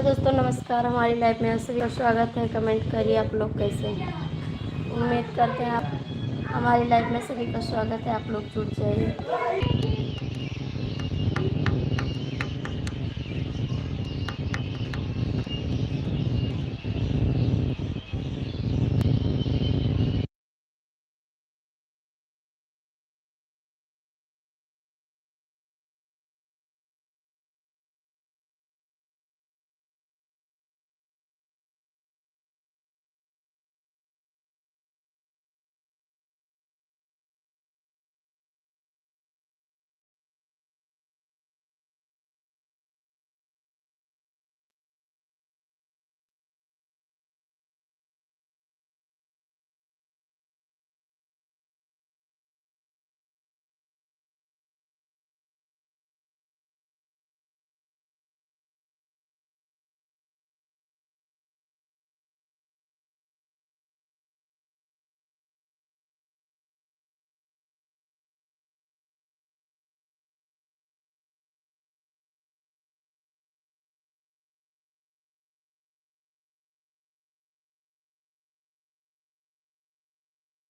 दोस्तों नमस्कार। हमारी लाइफ में आप सभी का स्वागत है। कमेंट करिए आप लोग कैसे हैं। उम्मीद करते हैं आप हमारी लाइफ में सभी का स्वागत है। आप लोग जुड़ जाइए।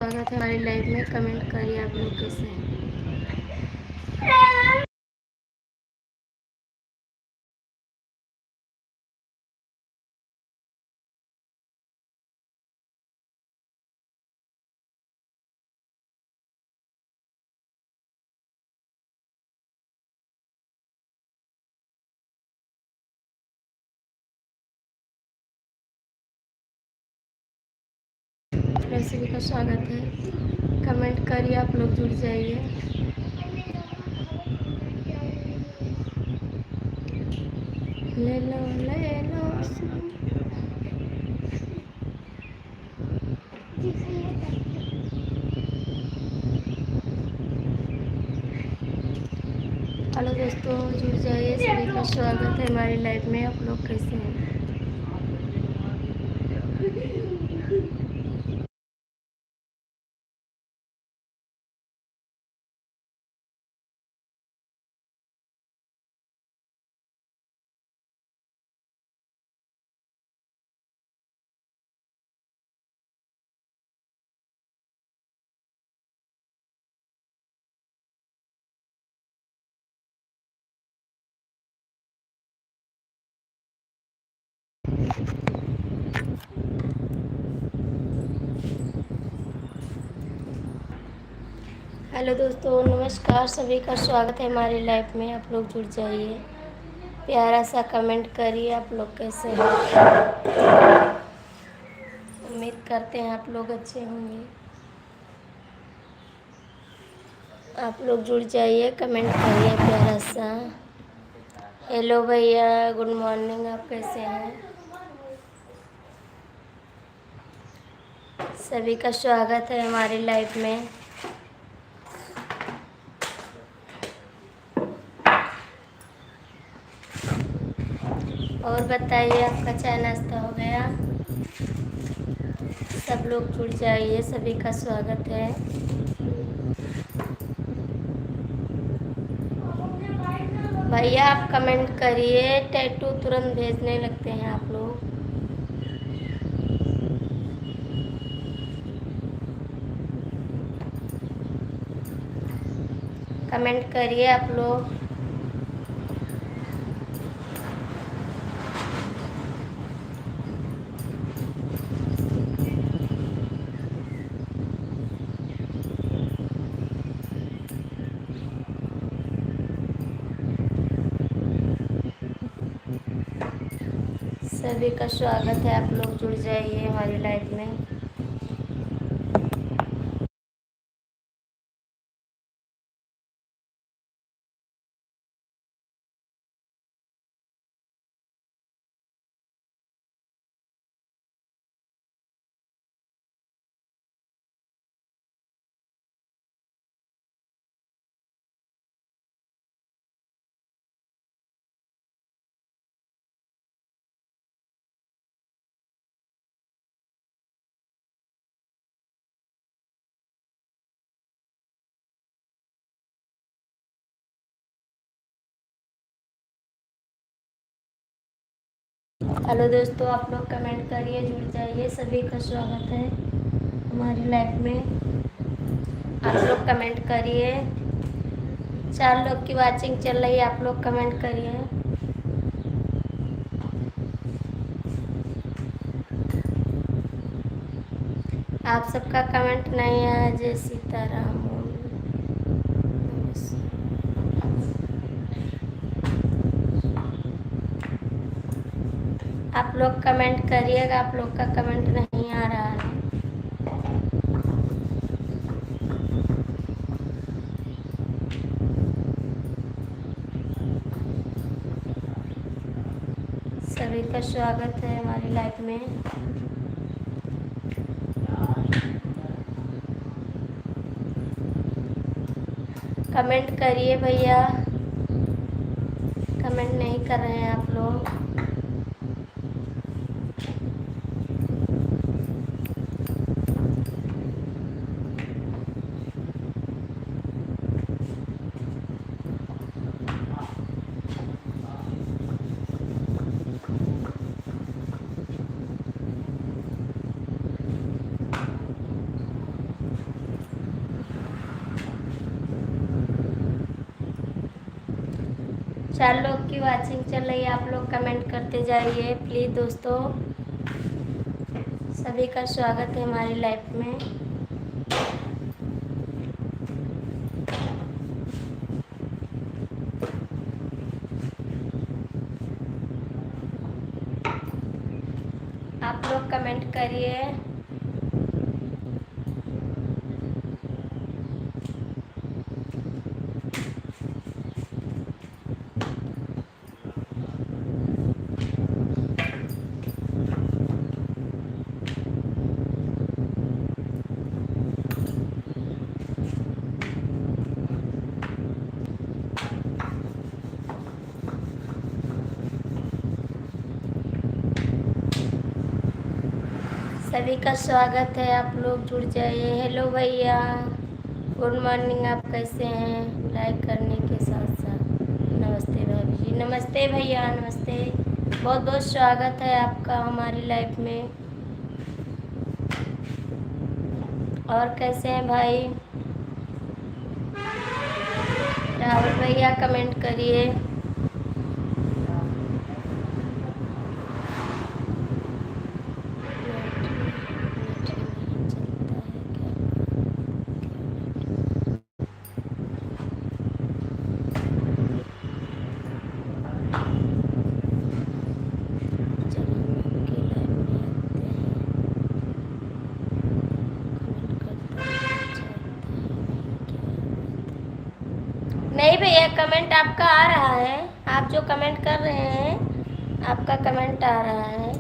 स्वागत है हमारी लाइफ में। कमेंट करिए आप लोग कैसे हैं। आप सभी का स्वागत है। कमेंट करिए आप लोग जुड़ जाइए। ले लो ले लो। हेलो दोस्तों, जुड़ जाइए। सभी का स्वागत है हमारी लाइफ में। आप लोग कैसे हैं। हेलो दोस्तों नमस्कार। सभी का स्वागत है हमारी लाइफ में। आप लोग जुड़ जाइए। प्यारा सा कमेंट करिए आप लोग कैसे हैं। उम्मीद करते हैं आप लोग अच्छे होंगे। आप लोग जुड़ जाइए। कमेंट करिए प्यारा सा। हेलो भैया, गुड मॉर्निंग। आप कैसे हैं। सभी का स्वागत है हमारी लाइफ में। और बताइए, आपका चाय नाश्ता हो गया। सब लोग जुड़ जाइए। सभी का स्वागत है। भैया आप कमेंट करिए। टैटू तुरंत भेजने लगते हैं आप लोग। कमेंट करिए आप लोग। सभी का स्वागत है। आप लोग जुड़ जाइए हमारी लाइफ में। हेलो दोस्तों, आप लोग कमेंट करिए, जुड़ जाइए। सभी का स्वागत है हमारी लाइफ में। आप लोग कमेंट करिए। 4 लोग की वाचिंग चल रही है, आप लोग कमेंट करिए। आप सबका कमेंट नहीं आया। जय सीताराम। आप लोग कमेंट करिएगा, आप लोग का कमेंट नहीं आ रहा है। सभी का स्वागत है हमारी लाइफ में। कमेंट करिए भैया, कमेंट नहीं कर रहे हैं आप लोग। चार लोग की वाचिंग चल रही है, आप लोग कमेंट करते जाइए प्लीज़ दोस्तों। सभी का स्वागत है हमारी लाइफ में। आप लोग कमेंट करिए। सभी का स्वागत है, आप लोग जुड़ जाइए। हेलो भैया, गुड मॉर्निंग। आप कैसे हैं? लाइक करने के साथ साथ नमस्ते भाभी जी। नमस्ते भैया, नमस्ते। बहुत बहुत स्वागत है आपका हमारी लाइफ में। और कैसे हैं भाई? राहुल भैया कमेंट करिए। नहीं भैया, कमेंट आपका आ रहा है। आप जो कमेंट कर रहे हैं, आपका कमेंट आ रहा है।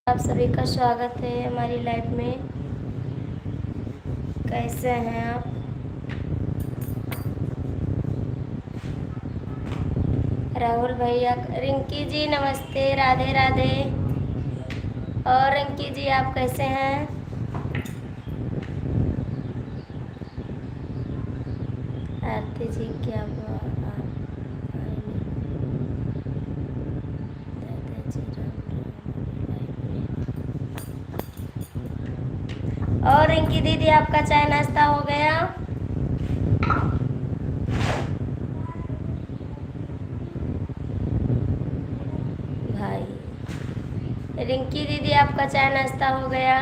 आप सभी का स्वागत है हमारी लाइफ में। कैसे हैं आप? राहुल भैया, रिंकी जी नमस्ते, राधे राधे। और रिंकी जी आप कैसे हैं? आरती जी क्या हुआ? और रिंकी दीदी आपका चाय नाश्ता हो गया? भाई रिंकी दीदी आपका चाय नाश्ता हो गया?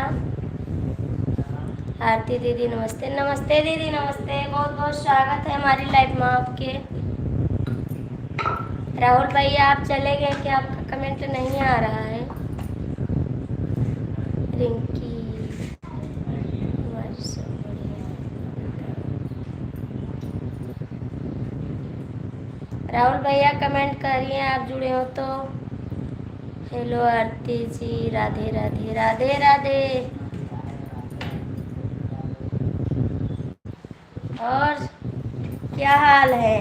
आरती दीदी नमस्ते। नमस्ते दीदी, नमस्ते। बहुत बहुत स्वागत है हमारी लाइफ में आपके। राहुल भैया आप चले गए कि आपका कमेंट नहीं आ रहा है? रिंकी राहुल भैया कमेंट करिए, आप जुड़े हो तो। हेलो आरती जी, राधे राधे, राधे राधे। और क्या हाल है?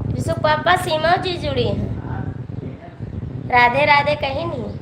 विशु पापा सीमा जी जुड़ी हैं। राधे राधे कहीं नहीं।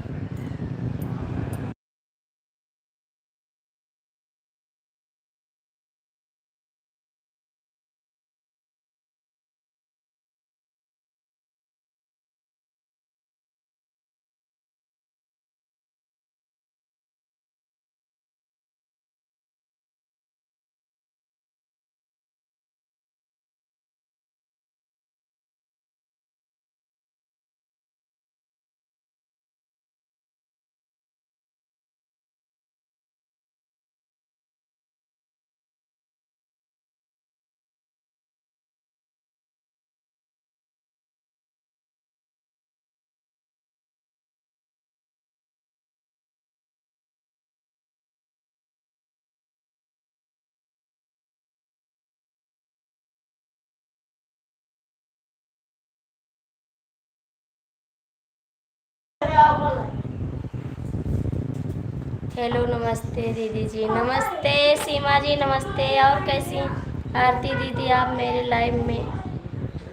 हेलो नमस्ते दीदी जी, नमस्ते सीमा जी, नमस्ते। और कैसी आरती दीदी, आप मेरे लाइव में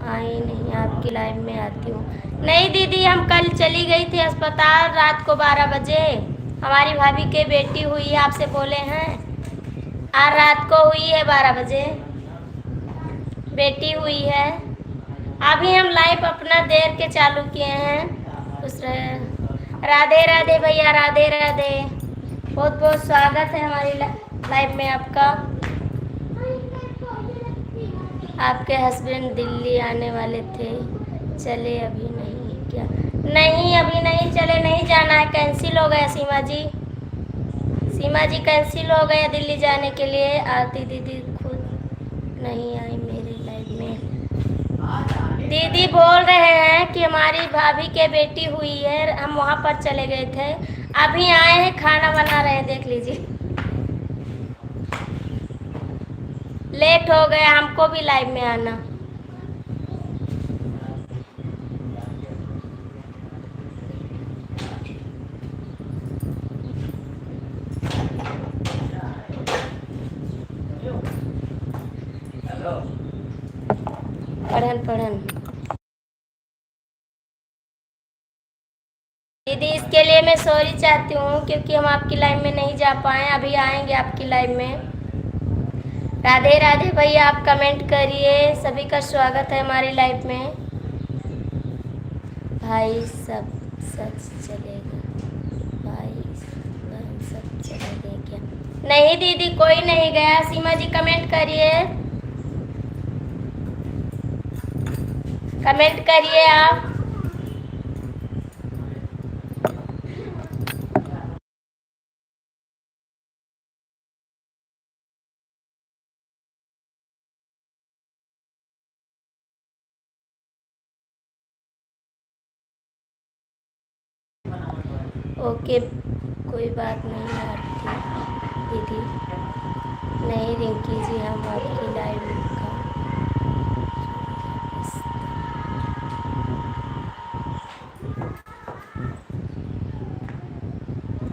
आई नहीं, आपकी लाइव में आती हूँ। नहीं दीदी, हम कल चली गई थी अस्पताल रात को 12 बजे। हमारी भाभी के बेटी हुई है, आपसे बोले हैं। आज रात को हुई है 12 बजे, बेटी हुई है। अभी हम लाइव अपना देर के चालू किए हैं। उस राधे राधे भैया, राधे राधे। बहुत बहुत स्वागत है हमारी लाइव में आपका। आपके हस्बैंड दिल्ली आने वाले थे, चले अभी नहीं क्या? नहीं अभी नहीं चले, नहीं जाना है, कैंसिल हो गया सीमा जी। सीमा जी कैंसिल हो गया दिल्ली जाने के लिए। आरती दीदी खुद नहीं आई मेरे लाइव में। दीदी बोल रहे हैं कि हमारी भाभी के बेटी हुई है, हम वहाँ पर चले गए थे, अभी आए हैं, खाना बना रहे हैं, देख लीजिए। लेट हो गया, हमको भी लाइव में आना। पढ़न दीदी, इसके लिए मैं सॉरी चाहती हूँ क्योंकि हम आपकी लाइव में नहीं जा पाए, अभी आएंगे आपकी लाइव में। राधे राधे भैया, आप कमेंट करिए। सभी का स्वागत है हमारी लाइव में। भाई सब सच चलेगा, भाई सब चलेगा क्या? नहीं दीदी, कोई नहीं गया। सीमा जी कमेंट करिए, कमेंट करिए आप। ओके, कोई बात नहीं आरती दीदी। नहीं रिंकी जी, हम आपकी लाइव का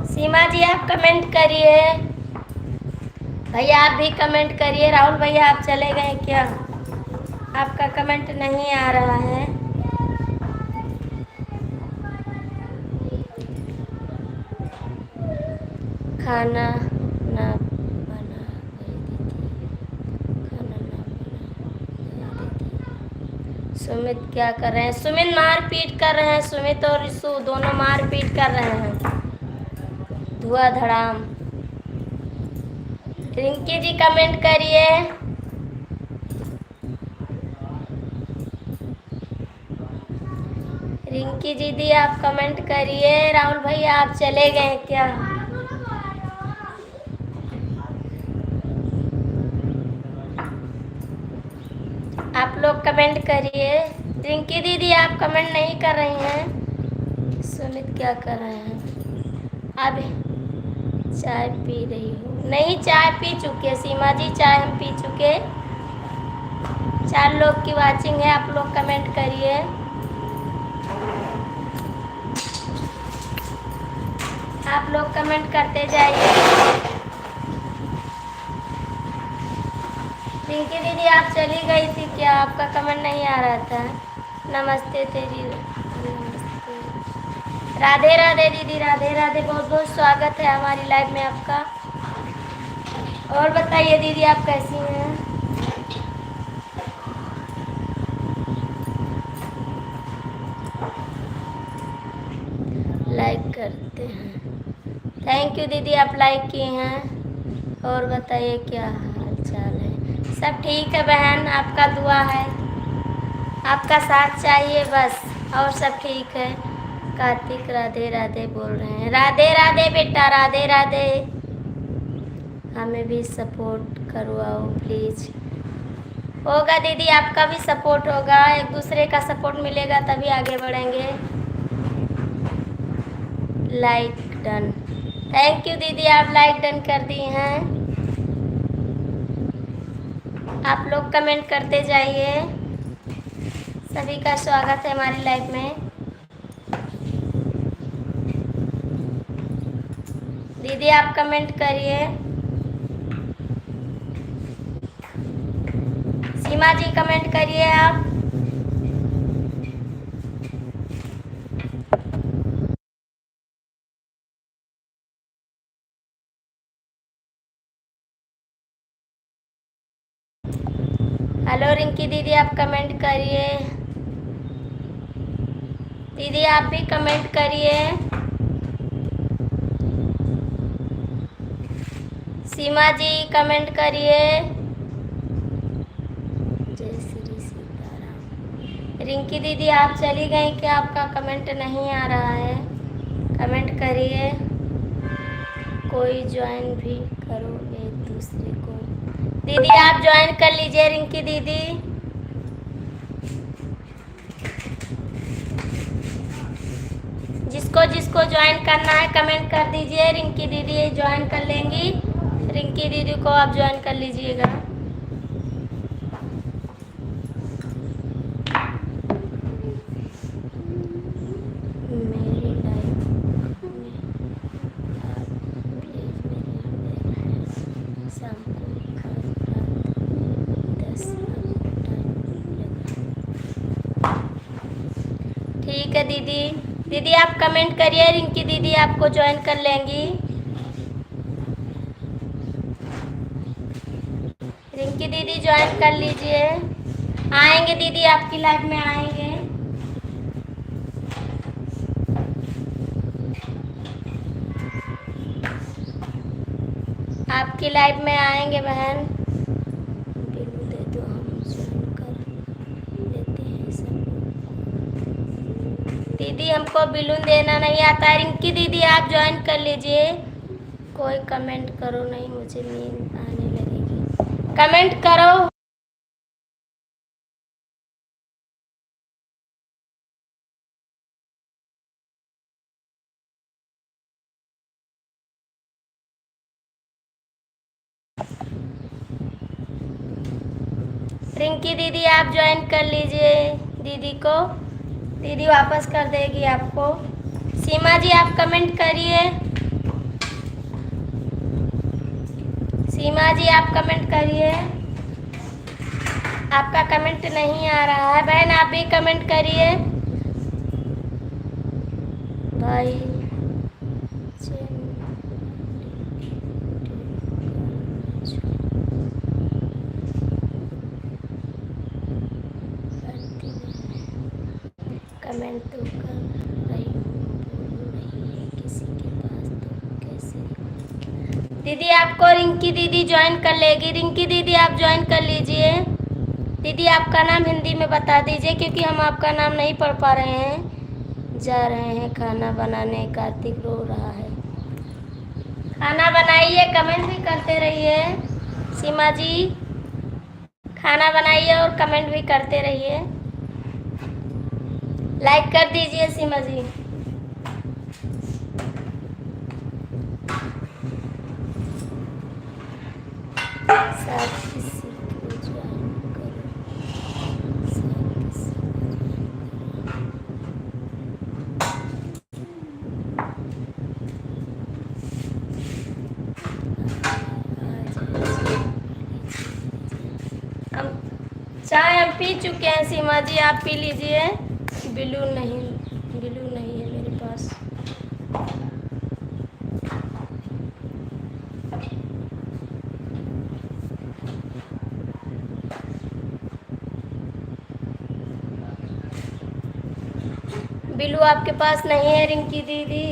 सीमा जी आप कमेंट करिए। भैया आप भी कमेंट करिए। राहुल भैया आप चले गए क्या? आपका कमेंट नहीं आ रहा है। खाना ना बना गई दीदी, खाना ना बना गई दीदी। सुमित क्या कर रहे हैं? सुमित मारपीट कर रहे हैं, सुमित और रिशु दोनों मारपीट कर रहे हैं, धुआंधड़ाम। रिंकी जी कमेंट करिए। रिंकी दीदी आप कमेंट करिए। राहुल भैया आप चले गए क्या? आप लोग कमेंट करिए। रिंकी दीदी आप कमेंट नहीं कर रही हैं। सुमित क्या कर रहे हैं? अब चाय पी रही हूँ। नहीं, चाय पी चुके सीमा जी, चाय हम पी चुके। 4 लोग की वाचिंग है, आप लोग कमेंट करिए। आप लोग कमेंट करते जाइए। रिंकी दीदी आप चली गई थी क्या? आपका कमेंट नहीं आ रहा था। नमस्ते तेरी, नमस्ते। राधे राधे दीदी, राधे राधे, बहुत बहुत स्वागत है हमारी लाइव में आपका। और बताइए दीदी आप कैसी हैं? लाइक करते हैं, थैंक यू दीदी, आप लाइक किए हैं। और बताइए क्या हाल चाल है? सब ठीक है बहन, आपका दुआ है, आपका साथ चाहिए बस, और सब ठीक है। कार्तिक राधे राधे बोल रहे हैं, राधे राधे बेटा, राधे राधे। हमें भी सपोर्ट करवाओ प्लीज। होगा दीदी, आपका भी सपोर्ट होगा, एक दूसरे का सपोर्ट मिलेगा तभी आगे बढ़ेंगे। लाइक डन, थैंक यू दीदी, आप लाइक डन कर दी हैं। आप लोग कमेंट करते जाइए, सभी का स्वागत है हमारी लाइव में। दीदी आप कमेंट करिए। सीमा जी कमेंट करिए आप। हेलो रिंकी दीदी आप कमेंट करिए। दीदी आप भी कमेंट करिए। सीमा जी कमेंट करिए। जय श्री सीताराम। रिंकी दीदी आप चली गई क्या? आपका कमेंट नहीं आ रहा है, कमेंट करिए। कोई ज्वाइन भी करो एक दूसरे को। दीदी आप ज्वाइन कर लीजिए रिंकी दीदी। जिसको जिसको ज्वाइन करना है कमेंट कर दीजिए। रिंकी दीदी ज्वाइन कर लेंगी, रिंकी दीदी को आप ज्वाइन कर लीजिएगा। मेरी लाइफ में आप प्लीज मेरी शाम को 10 ठीक है दीदी। दीदी आप कमेंट करिए, रिंकी दीदी आपको ज्वाइन कर लेंगी। रिंकी दीदी ज्वाइन कर लीजिए। आएंगे दीदी आपकी लाइव में आएंगे। आपकी लाइव में आएंगे बहन। बिल्लू दे दो, हम ज्वाइन कर लेते हैं सब। दीदी हमको बिलून देना नहीं आता। रिंकी दीदी आप ज्वाइन कर लीजिए। कोई कमेंट करो, नहीं मुझे नींद आने लगेगी। कमेंट करो। रिंकी दीदी आप ज्वाइन कर लीजिए दीदी को, दीदी वापस कर देगी आपको। सीमा जी आप कमेंट करिए। सीमा जी आप कमेंट करिए। आपका कमेंट नहीं आ रहा है बहन, आप भी कमेंट करिए। भाई कमेंट तो कर रही हूँ, बोल रही है किसी के पास तो कैसे। दीदी आपको रिंकी दीदी ज्वाइन कर लेगी। रिंकी दीदी आप ज्वाइन कर लीजिए। दीदी आपका नाम हिंदी में बता दीजिए, क्योंकि हम आपका नाम नहीं पढ़ पा रहे हैं। जा रहे हैं खाना बनाने, कार्तिक रो रहा है। खाना बनाइए, कमेंट भी करते रहिए। सीमा जी खाना बनाइए और कमेंट भी करते रहिए। लाइक कर दीजिए सीमा जी। सब किसी को ज्वाइन करो, सब किसी हम चाय हम पी चुके हैं। सीमा जी आप पी लीजिए। बिलू नहीं है मेरे पास। बिल्लू आपके पास नहीं है रिंकी दीदी?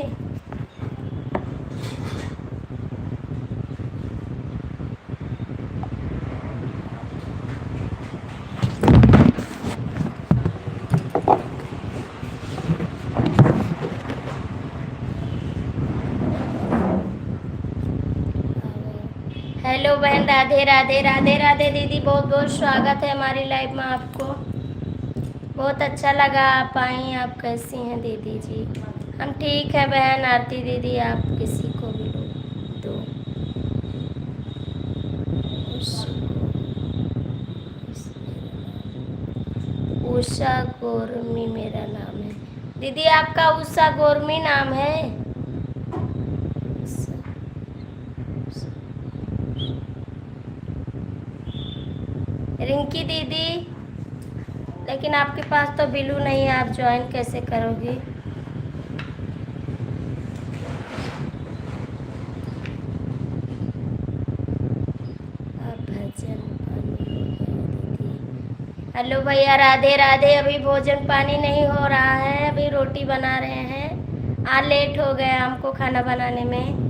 हेलो बहन, राधे राधे राधे राधे दीदी, बहुत बहुत स्वागत है हमारी लाइव में आपको। बहुत अच्छा लगा आप आई। आप कैसी हैं दीदी जी? हम ठीक है बहन आरती दीदी। आप किसी को भी दो। उषा गोरमी मेरा नाम है दीदी। आपका उषा गोरमी नाम है? रिंकी दीदी, लेकिन आपके पास तो बिल्लू नहीं है, आप ज्वाइन कैसे करोगी? भजन पानी हो गया दीदी। हेलो भैया, राधे राधे। अभी भोजन पानी नहीं हो रहा है, अभी रोटी बना रहे हैं। आज लेट हो गया हमको खाना बनाने में।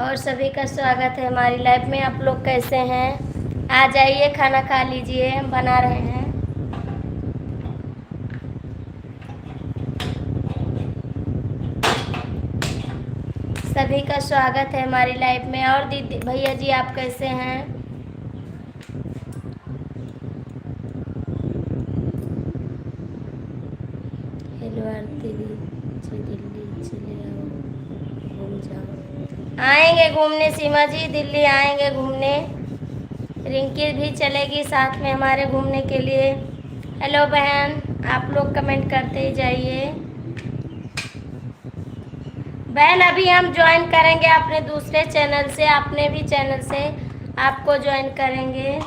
और सभी का स्वागत है हमारी लाइफ में। आप लोग कैसे हैं? आ जाइए, खाना खा लीजिए, हम बना रहे हैं। सभी का स्वागत है हमारी लाइफ में। और दीदी भैया जी आप कैसे हैं? हेलो आरती जी, दिल्ली चले आओ, घूम जाओ। आएंगे घूमने सीमा जी, दिल्ली आएंगे घूमने। रिंकी भी चलेगी साथ में हमारे घूमने के लिए। हेलो बहन, आप लोग कमेंट करते ही जाइए। बहन अभी हम ज्वाइन करेंगे अपने दूसरे चैनल से, अपने भी चैनल से आपको ज्वाइन करेंगे।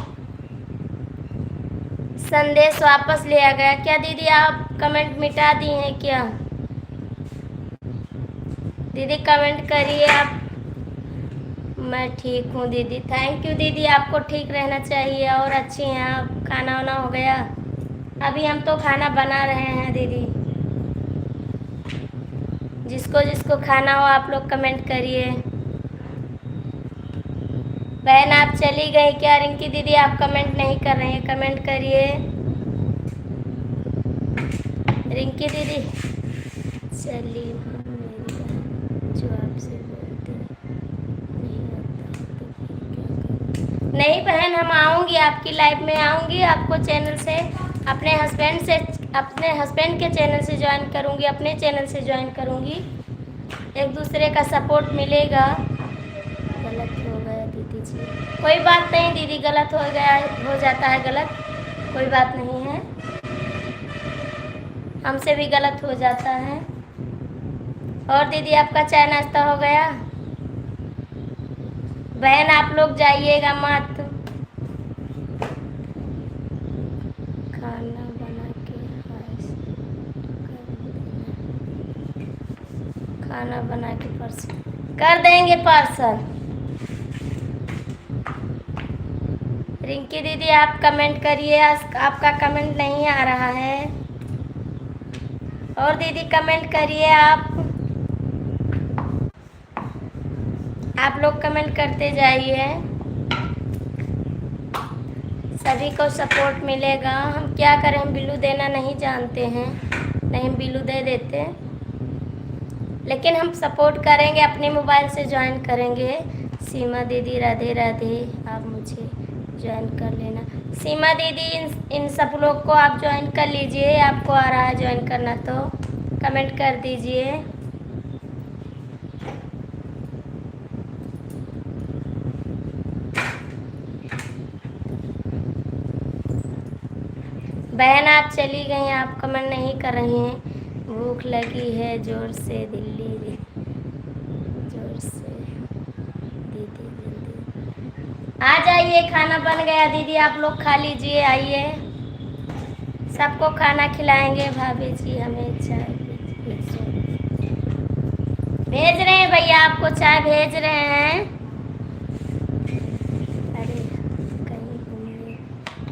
संदेश वापस लिया गया क्या दीदी? आप कमेंट मिटा दी हैं क्या दीदी? कमेंट करिए आप। मैं ठीक हूँ दीदी। थैंक यू दीदी, आपको ठीक रहना चाहिए और अच्छी हैं आप। खाना वाना हो गया? अभी हम तो खाना बना रहे हैं दीदी। जिसको जिसको खाना हो आप लोग कमेंट करिए। बहन आप चली गई क्या? रिंकी दीदी आप कमेंट नहीं कर रही हैं, कमेंट करिए। रिंकी दीदी चली मेरी बहन, जो आपसे बोलते नहीं आता तो फिर क्या करूं? नहीं बहन, हम आऊँगी आपकी लाइव में, आऊँगी आपको चैनल से, अपने हस्बैंड के चैनल से ज्वाइन करूँगी, अपने चैनल से ज्वाइन करूँगी। एक दूसरे का सपोर्ट मिलेगा। गलत हो गया दीदी जी? कोई बात नहीं दीदी, गलत हो गया, हो जाता है गलत, कोई बात नहीं है। हमसे भी गलत हो जाता है। और दीदी आपका चाय नाश्ता हो गया? बहन आप लोग जाइएगा मत। खाना बना के खाना बना के पार्सल कर देंगे। पार्सल रिंकी दीदी आप कमेंट करिए, आपका कमेंट नहीं आ रहा है। और दीदी कमेंट करिए आप लोग कमेंट करते जाइए, सभी को सपोर्ट मिलेगा। हम क्या करें, हम बिल्लू देना नहीं जानते हैं, नहीं हम बिल्लू दे देते, लेकिन हम सपोर्ट करेंगे, अपने मोबाइल से ज्वाइन करेंगे। सीमा दीदी राधे राधे, आप मुझे ज्वाइन कर लेना। सीमा दीदी इन सब लोग को आप ज्वाइन कर लीजिए, आपको आ रहा है ज्वाइन करना तो कमेंट कर दीजिए। बहन आप चली गई, आप कमेंट नहीं कर रही हैं। भूख लगी है जोर से दिल्ली, जोर से दीदी जल्दी आ जाइए, खाना बन गया दीदी, आप लोग खा लीजिए, आइए सबको खाना खिलाएंगे। भाभी जी हमें चाय भेज रहे हैं, भैया आपको चाय भेज रहे हैं। अरे कहीं घूमने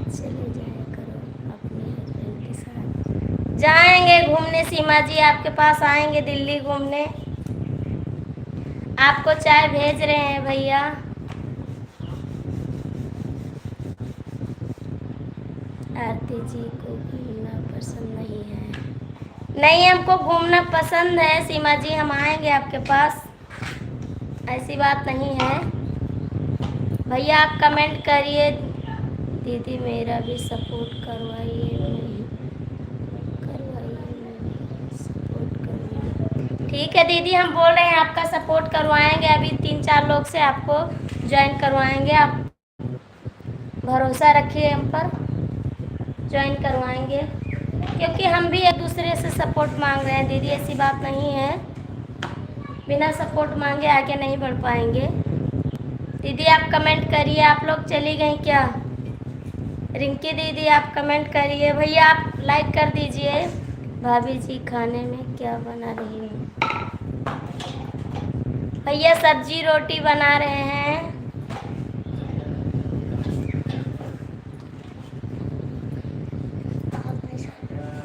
चले जाया करो अपने हस्बैंड जाएंगे घूमने सीमा जी, आपके पास आएंगे दिल्ली घूमने। आपको चाय भेज रहे हैं भैया। आरती जी को घूमना पसंद नहीं है। नहीं, हमको घूमना पसंद है सीमा जी, हम आएंगे आपके पास, ऐसी बात नहीं है। भैया आप कमेंट करिए। दीदी मेरा भी सपोर्ट करवाइए, सपोर्ट करवाइए। ठीक है दीदी, हम बोल रहे हैं आपका सपोर्ट करवाएंगे। अभी 3-4 लोग से आपको ज्वाइन करवाएंगे। आप भरोसा रखिए हम पर, ज्वाइन करवाएंगे, क्योंकि हम भी एक दूसरे से सपोर्ट मांग रहे हैं दीदी, ऐसी बात नहीं है। बिना सपोर्ट मांगे आगे नहीं बढ़ पाएंगे। दीदी आप कमेंट करिए। आप लोग चली गई क्या? रिंकी दीदी आप कमेंट करिए। भैया आप लाइक कर दीजिए। भाभी जी खाने में क्या बना रही हूँ? भैया सब्जी रोटी बना रहे हैं।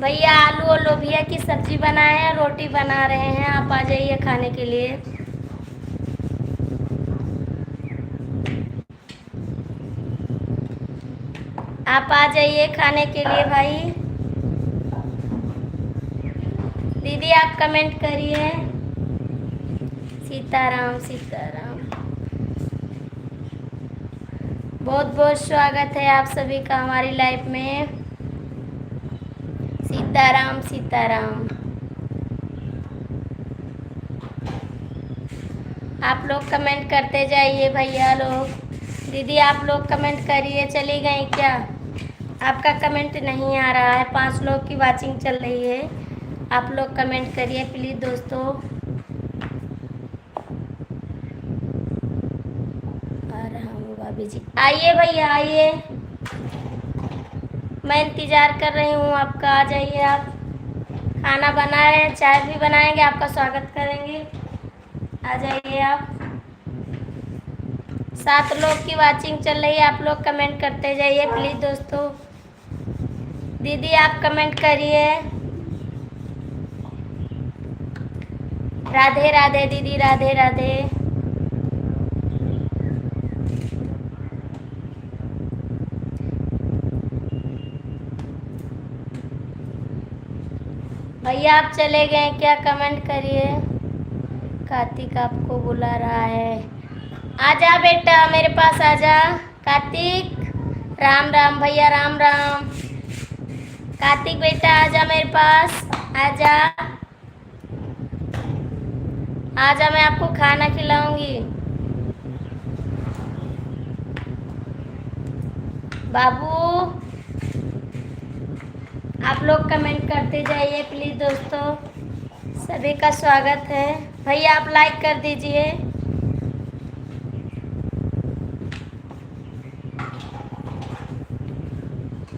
भैया आलू और लोबिया की सब्जी बनाए हैं, रोटी बना रहे हैं। आप आ जाइए खाने के लिए। आप आ जाइए खाने के लिए भाई। दीदी आप कमेंट करिए। सीताराम सीताराम। बहुत बहुत स्वागत है आप सभी का हमारी लाइफ में। सीताराम सीताराम। आप लोग कमेंट करते जाइए भैया लोग। दीदी आप लोग कमेंट करिए। चली गई क्या? आपका कमेंट नहीं आ रहा है। 5 लोग की वाचिंग चल रही है। आप लोग कमेंट करिए प्लीज़ दोस्तों। आ रहा हूँ भाभी जी। आइए भैया आइए, मैं इंतज़ार कर रही हूँ आपका। आ जाइए आप। खाना बना रहे हैं, चाय भी बनाएंगे, आपका स्वागत करेंगे। आ जाइए आप। 7 लोग की वाचिंग चल रही है। आप लोग कमेंट करते जाइए प्लीज़ दोस्तों। दीदी आप कमेंट करिए। राधे राधे दीदी, राधे राधे। भैया आप चले गए क्या? कमेंट करिए। कार्तिक आपको बुला रहा है। आजा बेटा मेरे पास आजा। कार्तिक राम राम भैया, राम राम। कार्तिक बेटा आजा मेरे पास, आजा आजा, मैं आपको खाना खिलाऊंगी। बाबू आप लोग कमेंट करते जाइए प्लीज़ दोस्तों। सभी का स्वागत है। भैया आप लाइक कर दीजिए।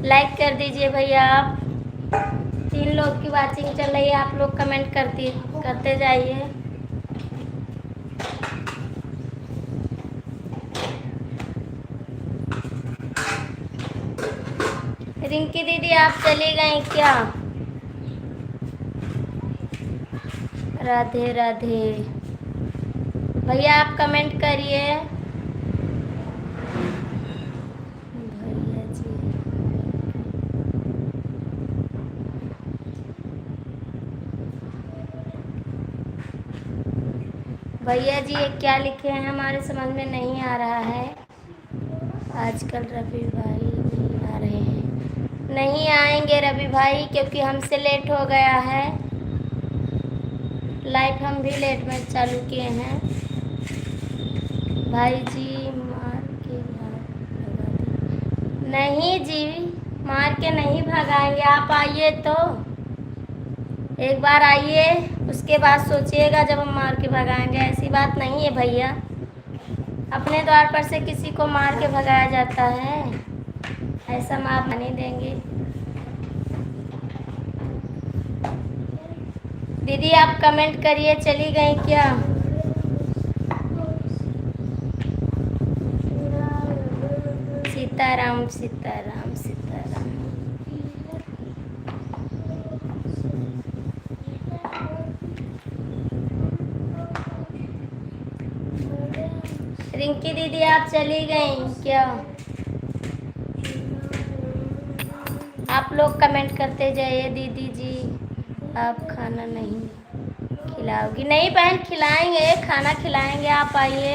लाइक कर दीजिए भैया आप। 3 लोग की वाचिंग चल रही है। आप लोग कमेंट करते जाइए। रिंकी दीदी आप चली गई क्या? राधे राधे। भैया आप कमेंट करिए। भैया जी भैया जी ये क्या लिखे हैं हमारे समझ में नहीं आ रहा है। आजकल रवि भाई नहीं आ रहे हैं। नहीं आएंगे रवि भाई, क्योंकि हमसे लेट हो गया है। लाइफ हम भी लेट में चालू किए हैं। भाई जी मार के भगा दे। नहीं जी, मार के नहीं भगाएंगे। आप आइए तो, एक बार आइए, उसके बाद सोचिएगा जब हम मार के भगाएंगे। ऐसी बात नहीं है भैया, अपने द्वार पर से किसी को मार के भगाया जाता है? ऐसा माफ नहीं देंगे। दीदी आप कमेंट करिए। चली गई क्या? सीताराम सीताराम सीताराम। रिंकी दीदी आप चली गई क्या? आप लोग कमेंट करते जाइए। दीदी जी आप खाना नहीं खिलाओगी? नहीं बहन, खिलाएंगे, खाना खिलाएंगे, आप आइए।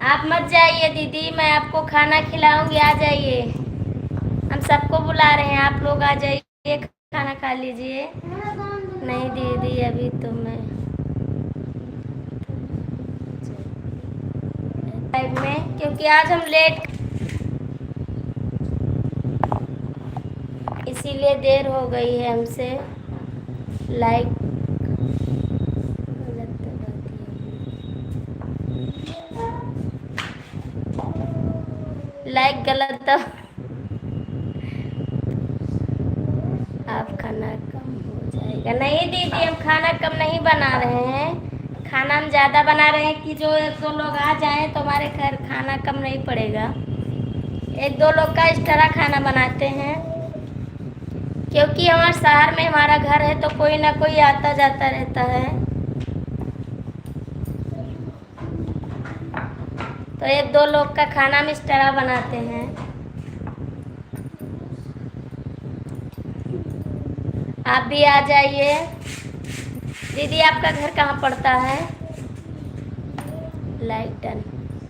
आप मत जाइए दीदी, मैं आपको खाना खिलाऊंगी, आ जाइए। हम सबको बुला रहे हैं, आप लोग आ जाइए, खाना खा लीजिए। नहीं दीदी अभी तो मैं लाइव में, क्योंकि आज हम लेट, इसीलिए देर हो गई है हमसे। लाइक लाइक गलत तो आप खाना कम हो जाएगा। नहीं दीदी हम खाना कम नहीं बना रहे हैं, खाना हम ज़्यादा बना रहे हैं कि जो एक दो लोग आ जाएं तो हमारे घर खाना कम नहीं पड़ेगा। एक दो लोग का एक्स्ट्रा खाना बनाते हैं, क्योंकि हमारे शहर में हमारा घर है तो कोई ना कोई आता जाता रहता है, तो एक दो लोग का खाना हम एक्स्ट्रा बनाते हैं। आप भी आ जाइए। दीदी आपका घर कहाँ पड़ता है? लाइक डन,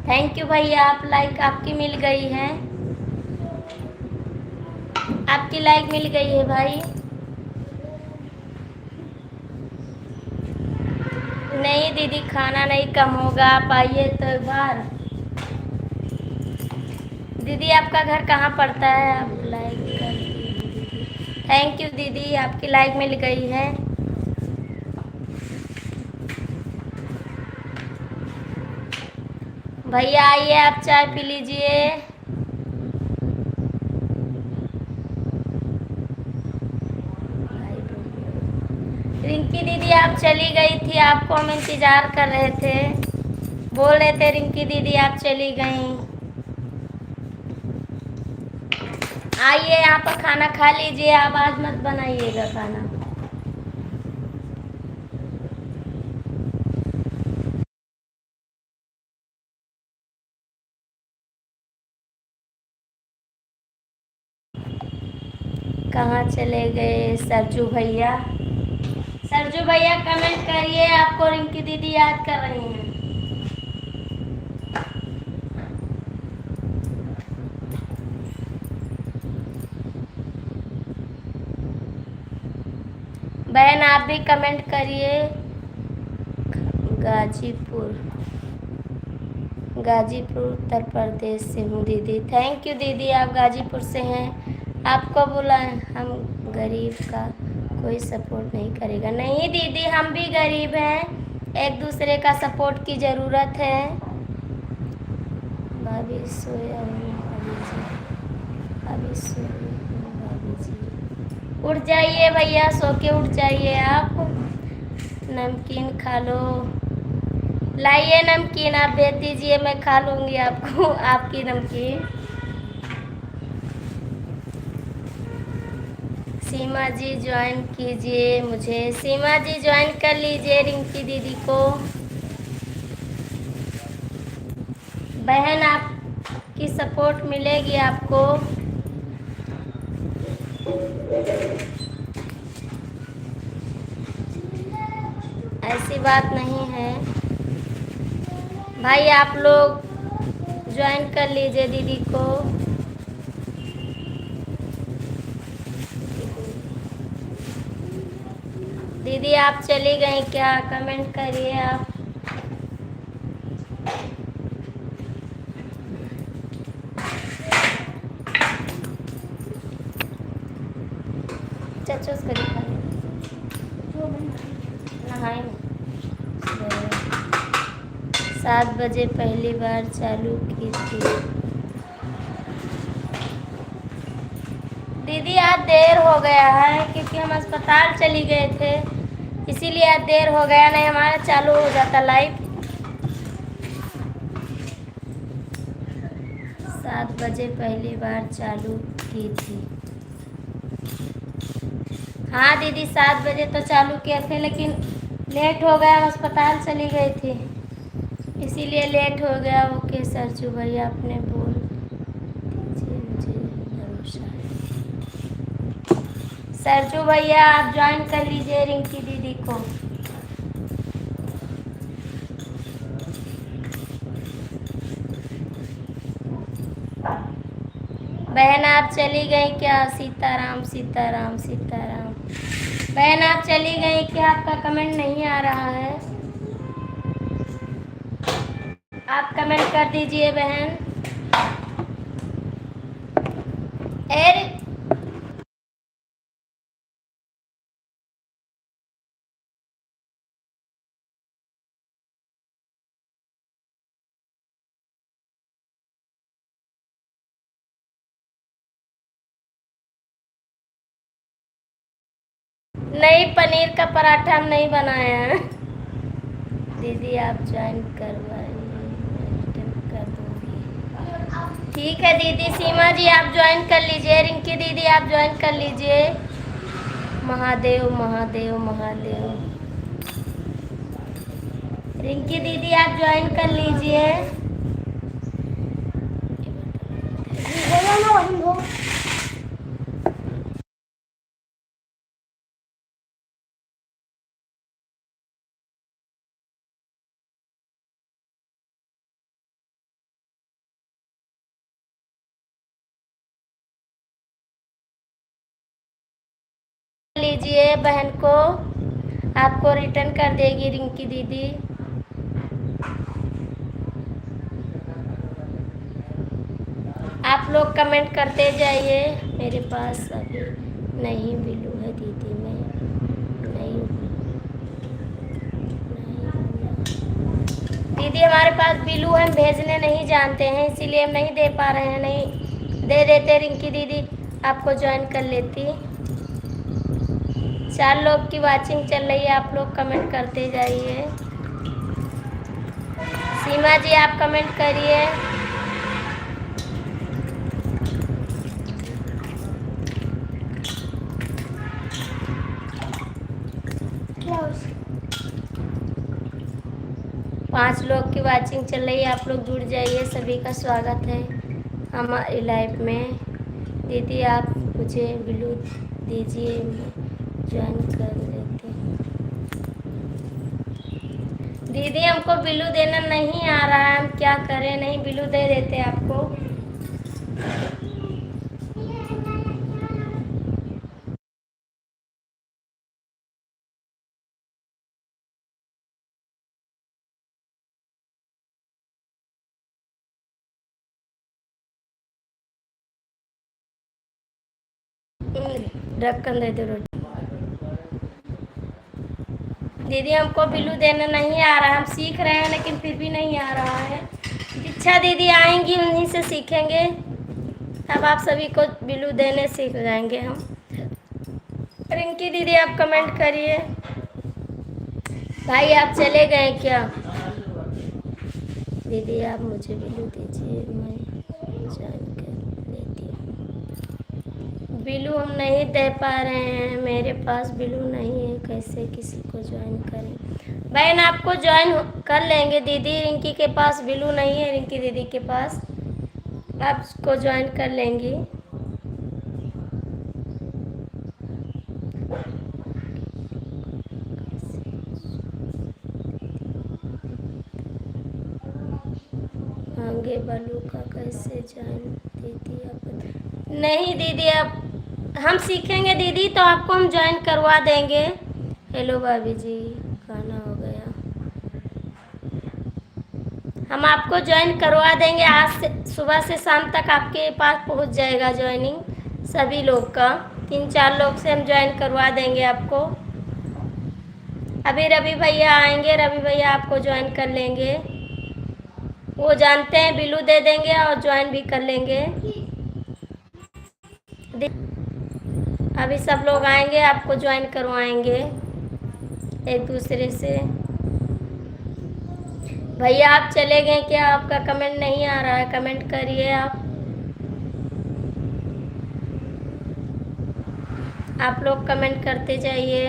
थैंक यू भैया, आप लाइक आपकी मिल गई है, आपकी लाइक मिल गई है भाई। नहीं दीदी खाना नहीं कम होगा, आप आइए तो एक बार। दीदी आपका घर कहाँ पड़ता है? आप लाइक कर दीजिए। थैंक यू दीदी, आपकी लाइक मिल गई है। भैया आइए, आप चाय पी लीजिए। रिंकी दीदी आप चली गई थी, आपको हम इंतज़ार कर रहे थे, बोल रहे थे रिंकी दीदी आप चली गई। आइए यहाँ पर खाना खा लीजिए, आवाज़ मत बनाइएगा खाना। कहाँ चले गए सरजू भैया? सरजू भैया कमेंट करिए, आपको रिंकी दीदी याद कर रही हैं। बहन आप भी कमेंट करिए। गाजीपुर उत्तर प्रदेश से हूँ दीदी। थैंक यू दीदी, आप गाजीपुर से हैं, आपको बुलाएं। हम गरीब का कोई सपोर्ट नहीं करेगा। नहीं दीदी हम भी गरीब हैं, एक दूसरे का सपोर्ट की ज़रूरत है। भाभी सोया हूँ भाभी जी, भाभी सोई हूँ भाभी जी। उठ जाइए भैया, सो के उठ जाइए आप। नमकीन खा लो, लाइए नमकीन, आप भेज दीजिए, मैं खा लूँगी आपको आपकी नमकीन। सीमा जी ज्वाइन कीजिए मुझे, सीमा जी ज्वाइन कर लीजिए रिंकी दीदी को। बहन आपकी सपोर्ट मिलेगी आपको। ऐसी बात नहीं है भाई, आप लोग ज्वाइन कर लीजिए दीदी को। दीदी आप चली गई क्या? कमेंट करिए आप। चचोस करी खा नहाए 7 बजे पहली बार चालू की थी दीदी, आज देर हो गया है क्योंकि हम अस्पताल चली गए थे, इसीलिए आज देर हो गया, नहीं हमारा चालू हो जाता लाइव। 7 बजे पहली बार चालू की थी। हाँ दीदी 7 बजे तो चालू किए थे, लेकिन लेट हो गया, हम अस्पताल चली गई थी। इसीलिए लेट हो गया। ओके सरजू भैया, आपने बोल दीजिए, मुझे भरोसा है। सरजू भैया आप ज्वाइन कर लीजिए रिंकी दीदी को। बहन आप चली गई क्या? सीताराम सीताराम सीताराम। बहन आप चली गई क्या? आपका कमेंट नहीं आ रहा है, आप कमेंट कर दीजिए बहन। एर नहीं, पनीर का पराठा हम नहीं बनाया है। दीदी आप ज्वाइन करवाइए, मैं रिटर्न कर दूंगी। ठीक है दीदी। सीमा जी आप ज्वाइन कर लीजिए, रिंकी दीदी आप ज्वाइन कर लीजिए। महादेव महादेव महादेव। रिंकी दीदी आप ज्वाइन कर लीजिए। लीजिए बहन को, आपको रिटर्न कर देगी रिंकी दीदी। आप लोग कमेंट करते जाइए। मेरे पास अभी नहीं बिलू है दीदी, मैं नहीं दीदी, हमारे पास बिलू हम भेजने नहीं जानते हैं, इसीलिए हम नहीं दे पा रहे हैं। नहीं दे देते रिंकी दीदी आपको ज्वाइन कर लेती। 4 लोग की वाचिंग चल रही है, आप लोग कमेंट करते जाइए। सीमा जी आप कमेंट करिए। पाँच लोग की वाचिंग चल रही है, आप लोग जुड़ जाइए। सभी का स्वागत है हमारी लाइव में। दीदी आप मुझे बिलू दीजिए, ज्वाइन कर लेते हैं। दीदी हमको बिलू देना नहीं आ रहा है, हम क्या करें? नहीं बिलू दे देते आपको। ढक्कन दे दो रोटी। दीदी हमको बिलू देना नहीं आ रहा, हम सीख रहे हैं लेकिन फिर भी नहीं आ रहा है। दीक्षा दीदी आएंगी, उन्हीं से सीखेंगे। अब आप सभी को बिलू देने सीख जाएंगे हम। रिंकी दीदी आप कमेंट करिए। भाई आप चले गए क्या? दीदी आप मुझे बिलू दीजिए, मैं ज्वाइन कर लेती हूँ। बिलू हम नहीं दे पा रहे हैं, मेरे पास बिलू नहीं है, कैसे किसी को ज्वाइन करें? बहन आपको ज्वाइन कर लेंगे दीदी, रिंकी के पास बिलू नहीं है, रिंकी दीदी के पास आप उसको ज्वाइन कर लेंगी। मांगे बालू का कैसे ज्वाइन दीदी आप? नहीं दीदी अब हम सीखेंगे दीदी, तो आपको हम ज्वाइन करवा देंगे। हेलो भाभी जी, खाना हो गया? हम आपको ज्वाइन करवा देंगे, आज से सुबह से शाम तक आपके पास पहुंच जाएगा ज्वाइनिंग सभी लोग का। 3-4 लोग से हम ज्वाइन करवा देंगे आपको। अभी रवि भैया आएंगे, रवि भैया आपको ज्वाइन कर लेंगे। वो जानते हैं बिलू दे देंगे और ज्वाइन भी कर लेंगे। अभी सब लोग आएंगे, आपको ज्वाइन करवाएंगे एक दूसरे से। भैया आप चले गए क्या? आपका कमेंट नहीं आ रहा है, कमेंट करिए आप लोग कमेंट करते जाइए।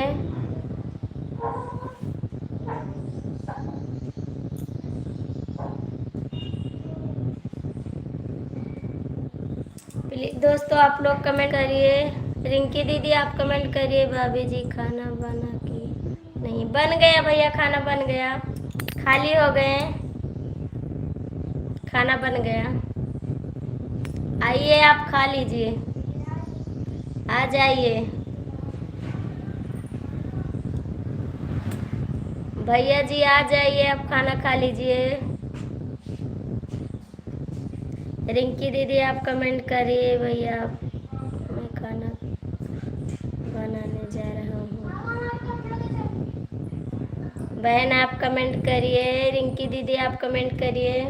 दोस्तों आप लोग कमेंट करिए। रिंकी दीदी आप कमेंट करिए। भाभी जी खाना बना के नहीं बन गया भैया, खाना बन गया, खाली हो गए, खाना बन गया। आइए आप खा लीजिए, आ जाइए भैया जी, आ जाइए आप खाना खा लीजिए। रिंकी दीदी आप कमेंट करिए। भैया मैं खाना बनाने जा रहा हूँ। बहन आप कमेंट करिए। रिंकी दीदी आप कमेंट करिए।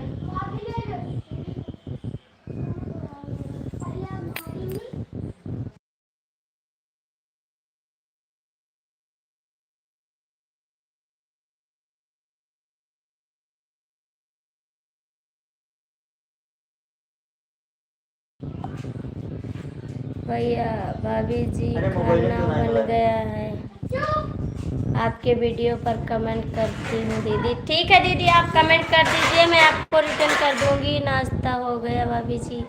भैया भाभी जी खाना बन गया है, आपके वीडियो पर कमेंट करती हूँ दीदी। ठीक है दीदी, आप कमेंट कर दीजिए, मैं आपको रिटर्न कर दूँगी। नाश्ता हो गया भाभी जी?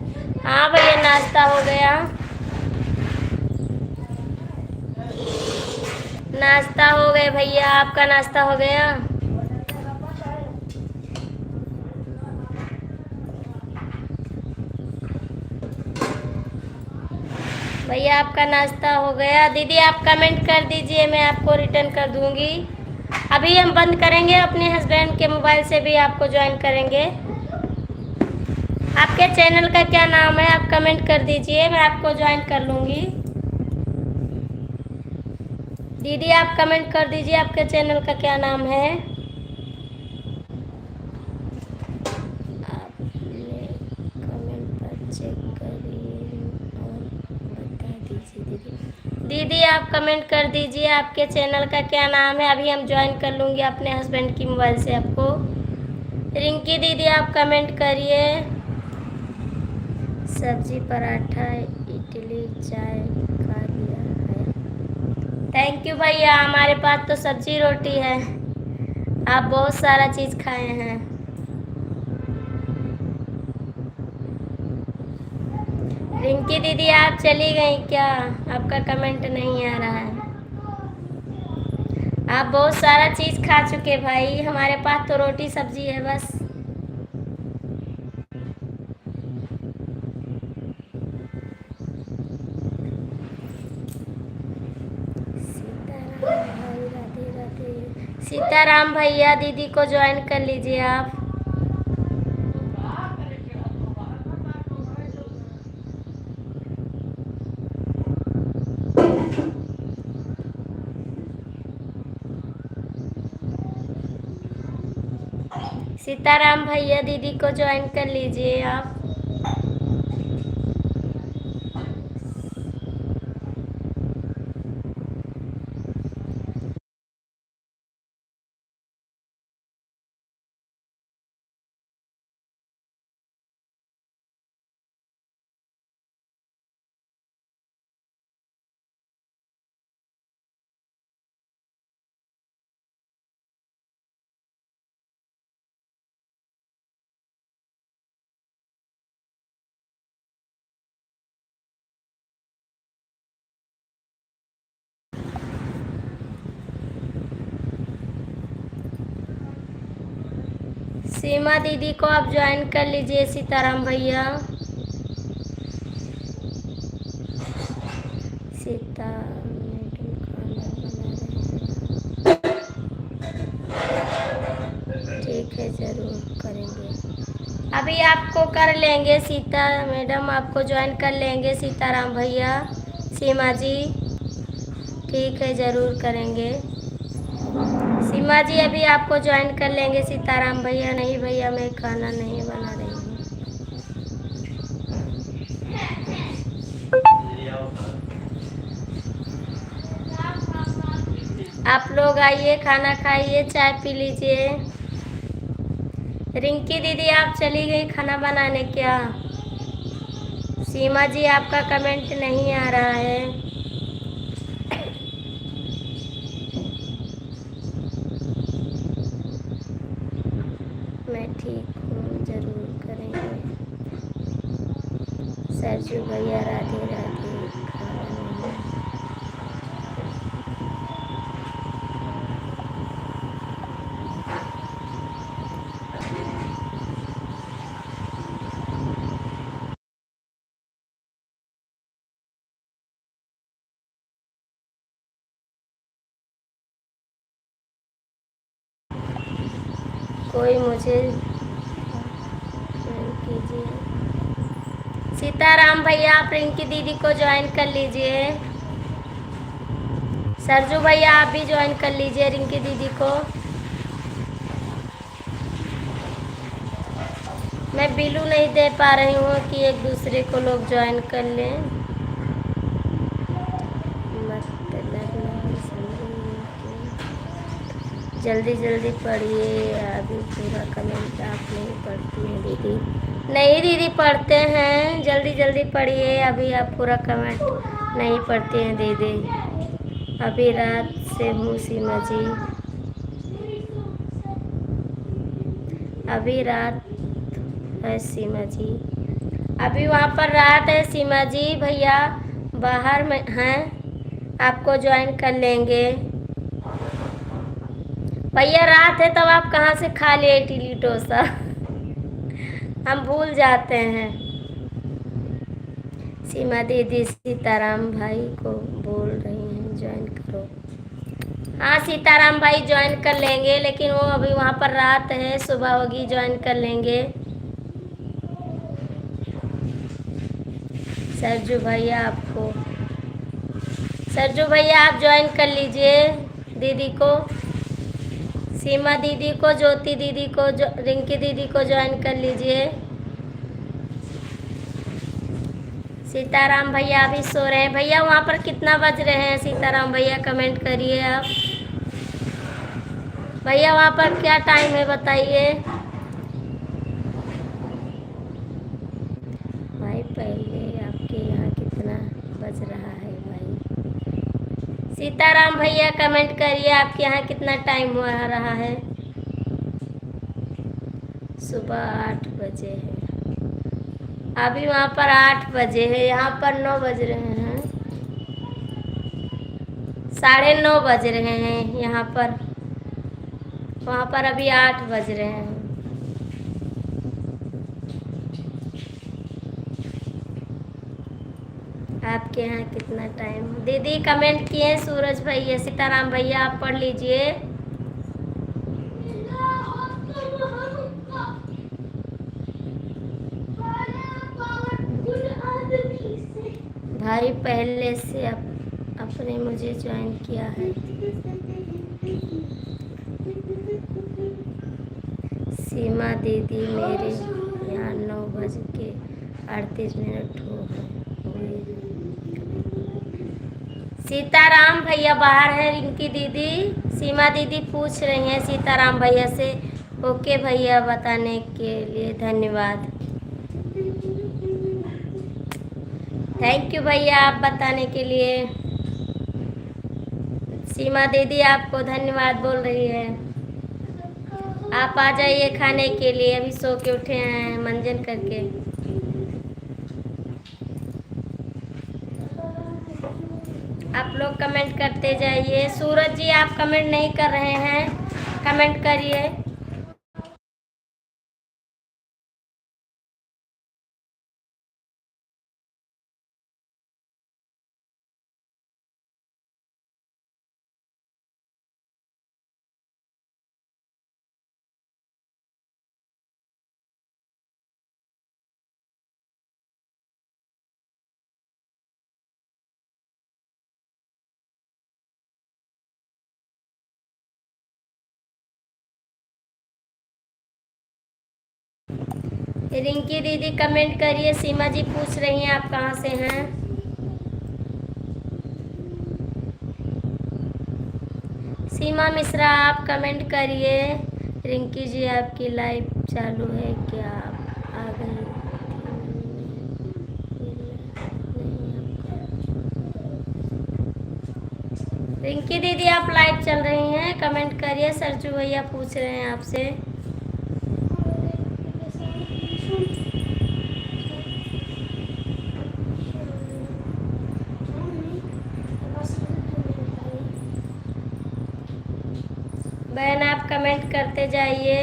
हाँ भैया नाश्ता हो गया, नाश्ता हो गया भैया। आपका नाश्ता हो गया? भैया आपका नाश्ता हो गया? दीदी आप कमेंट कर दीजिए, मैं आपको रिटर्न कर दूंगी। अभी हम बंद करेंगे, अपने हस्बैंड के मोबाइल से भी आपको ज्वाइन करेंगे। आपके चैनल का क्या नाम है आप कमेंट कर दीजिए, मैं आपको ज्वाइन कर लूँगी। दीदी आप कमेंट कर दीजिए, आपके चैनल का क्या नाम है? आपने कमेंट पर चेक करिए और बता दीजिए दीदी। दीदी आप कमेंट कर दीजिए, आपके चैनल का क्या नाम है? अभी हम ज्वाइन कर लूँगी अपने हस्बैंड की मोबाइल से आपको। रिंकी दीदी आप कमेंट करिए। सब्जी पराठा इडली चाय खा लिया है। थैंक यू भैया, हमारे पास तो सब्जी रोटी है, आप बहुत सारा चीज़ खाए हैं। रिंकी दीदी आप चली गई क्या? आपका कमेंट नहीं आ रहा है। आप बहुत सारा चीज़ खा चुके भाई, हमारे पास तो रोटी सब्जी है बस। सीताराम भैया दीदी को ज्वाइन कर लीजिए आप। सीताराम भैया दीदी को ज्वाइन कर लीजिए आप। सीमा दीदी को आप ज्वाइन कर लीजिए। सीताराम भैया, सीता मैडम खाना बना रहे हैं। ठीक है ज़रूर करेंगे, अभी आपको कर लेंगे। सीता मैडम आपको ज्वाइन कर लेंगे। सीताराम भैया, सीमा जी, ठीक है ज़रूर करेंगे। सीमा जी अभी आपको ज्वाइन कर लेंगे। सीताराम भैया, नहीं भैया मैं खाना नहीं बना रही हूँ। आप लोग आइए, खाना खाइए, चाय पी लीजिए। रिंकी दीदी आप चली गई खाना बनाने क्या? सीमा जी आपका कमेंट नहीं आ रहा है। मैं ठीक हूँ, ज़रूर करेंगे। सरजू भैया राधे राधे। खाना नहीं। कोई मुझे ज्वाइन कीजिए। सीताराम भैया आप रिंकी दीदी को ज्वाइन कर लीजिए। सरजू भैया आप भी ज्वाइन कर लीजिए रिंकी दीदी को। मैं बिलू नहीं दे पा रही हूँ कि एक दूसरे को लोग ज्वाइन कर लें। मतलब नहीं समझेंगे। जल्दी जल्दी पढ़िए। अभी पूरा कमेंट आप नहीं पढ़ती हैं दीदी। नहीं दीदी पढ़ते हैं, जल्दी जल्दी पढ़िए। अभी आप पूरा कमेंट नहीं पढ़ती हैं दीदी। अभी रात से हूँ सीमा जी। अभी रात है सीमा जी। अभी वहाँ पर रात है सीमा जी। भैया बाहर में हैं, आपको ज्वाइन कर लेंगे। भैया रात है तब आप कहाँ से खा लिए इडली डोसा? हम भूल जाते हैं। सीमा दीदी सीताराम भाई को बोल रही हैं ज्वाइन करो। हाँ सीताराम भाई ज्वाइन कर लेंगे, लेकिन वो अभी वहाँ पर रात है, सुबह होगी ज्वाइन कर लेंगे। सरजू भैया आप ज्वाइन कर लीजिए दीदी को। सीमा दीदी को, ज्योति दीदी को, रिंकी दीदी को ज्वाइन कर लीजिए। सीताराम भैया अभी सो रहे हैं। भैया वहाँ पर कितना बज रहे हैं? सीताराम भैया कमेंट करिए आप। भैया वहाँ पर क्या टाइम है बताइए। भाई पहले आपके यहाँ कितना बज रहा है भाई? सीताराम भैया कमेंट करिए आपके यहाँ कितना टाइम हो रहा है। सुबह 8 बजे है। अभी वहाँ पर 8 बजे है, यहाँ पर 9 बज रहे हैं। 9:30 बज रहे हैं यहाँ पर। वहाँ पर अभी 8 बज रहे हैं। आपके यहाँ कितना टाइम? दीदी कमेंट किए सूरज भैया। सीताराम भैया आप पढ़ लीजिए। भाई पहले से अपने मुझे ज्वाइन किया है। सीमा दीदी मेरे यहाँ 9:38 हुए। सीताराम भैया बाहर है। रिंकी दीदी, सीमा दीदी पूछ रही हैं सीताराम भैया से। ओके भैया बताने के लिए धन्यवाद। थैंक यू भैया आप बताने के लिए। सीमा दीदी आपको धन्यवाद बोल रही है। आप आ जाइए खाने के लिए। अभी सो के उठे हैं मंजन करके। आप लोग कमेंट करते जाइए। सूरज जी आप कमेंट नहीं कर रहे हैं, कमेंट करिए। रिंकी दीदी कमेंट करिए। सीमा जी पूछ रही हैं आप कहाँ से हैं। सीमा मिश्रा आप कमेंट करिए। रिंकी जी आपकी लाइव चालू है क्या? आप आ गई? रिंकी दीदी आप लाइव चल रही हैं, कमेंट करिए। सरजू भैया पूछ रहे हैं आपसे। बहन आप कमेंट करते जाइए।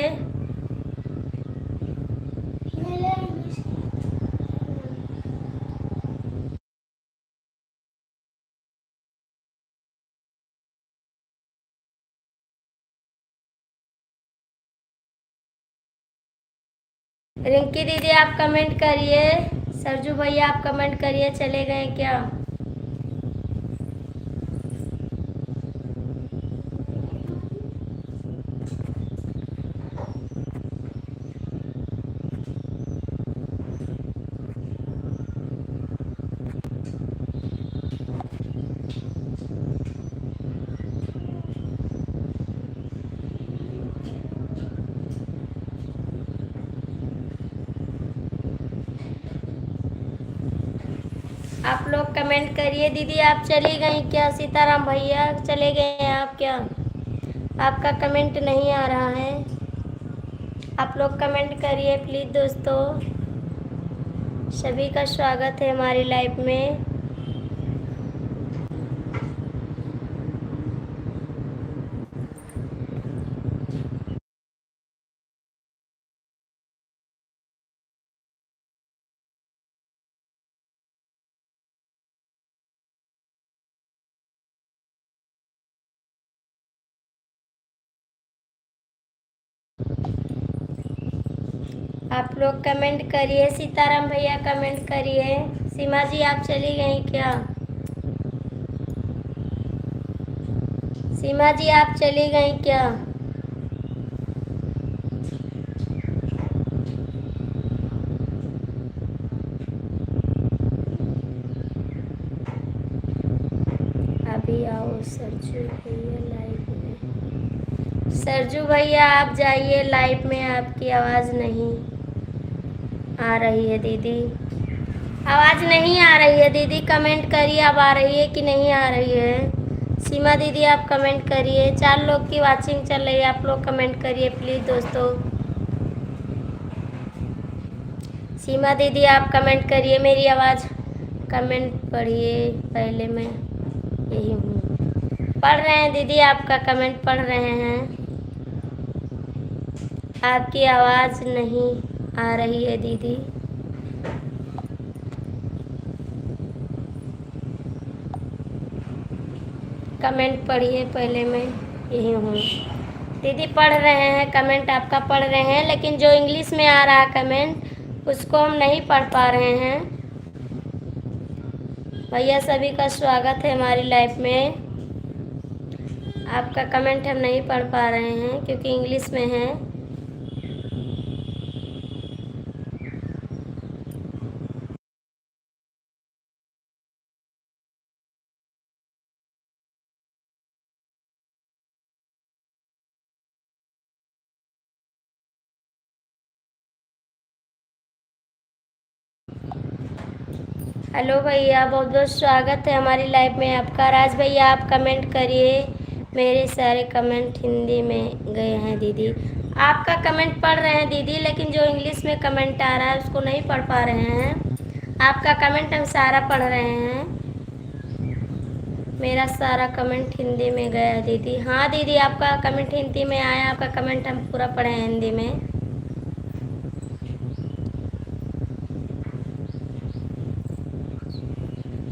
रिंकी दीदी आप कमेंट करिए। सरजू भैया आप कमेंट करिए, चले गए क्या? आप लोग कमेंट करिए। दीदी आप चली गई क्या? सीताराम भैया चले गए हैं आप क्या? आपका कमेंट नहीं आ रहा है। आप लोग कमेंट करिए प्लीज़ दोस्तों। सभी का स्वागत है हमारी लाइव में। आप लोग कमेंट करिए। सीताराम भैया कमेंट करिए। सीमा जी आप चली गई क्या? सीमा जी आप चली गई क्या? अभी आओ सरजू भैया लाइव में। सरजू भैया आप जाइए लाइव में, आपकी आवाज़ नहीं आ रही है दीदी। आवाज़ नहीं आ रही है दीदी, कमेंट करिए अब आ रही है कि नहीं आ रही है। सीमा दीदी आप कमेंट करिए। 4 लोग की वाचिंग चल रही है, आप लोग कमेंट करिए प्लीज़ दोस्तों। सीमा दीदी आप कमेंट करिए, मेरी आवाज़ कमेंट पढ़िए। पहले मैं यही हूँ, पढ़ रहे हैं दीदी, आपका कमेंट पढ़ रहे हैं। आपकी आवाज़ नहीं आ रही है दीदी। कमेंट पढ़िए, पहले मैं यही हूँ। दीदी पढ़ रहे हैं, कमेंट आपका पढ़ रहे हैं, लेकिन जो इंग्लिश में आ रहा है कमेंट उसको हम नहीं पढ़ पा रहे हैं। भैया सभी का स्वागत है हमारी लाइफ में। आपका कमेंट हम नहीं पढ़ पा रहे हैं क्योंकि इंग्लिश में है। हेलो भैया, बहुत बहुत स्वागत है हमारी लाइव में आपका। राज भैया आप कमेंट करिए। मेरे सारे कमेंट हिंदी में गए हैं दीदी। आपका कमेंट पढ़ रहे हैं दीदी, लेकिन जो इंग्लिश में कमेंट आ रहा है उसको नहीं पढ़ पा रहे हैं। आपका कमेंट हम सारा पढ़ रहे हैं। मेरा सारा कमेंट हिंदी में गया है दीदी। हाँ दीदी आपका कमेंट हिंदी में आया, आपका कमेंट हम पूरा पढ़े हैं हिंदी में।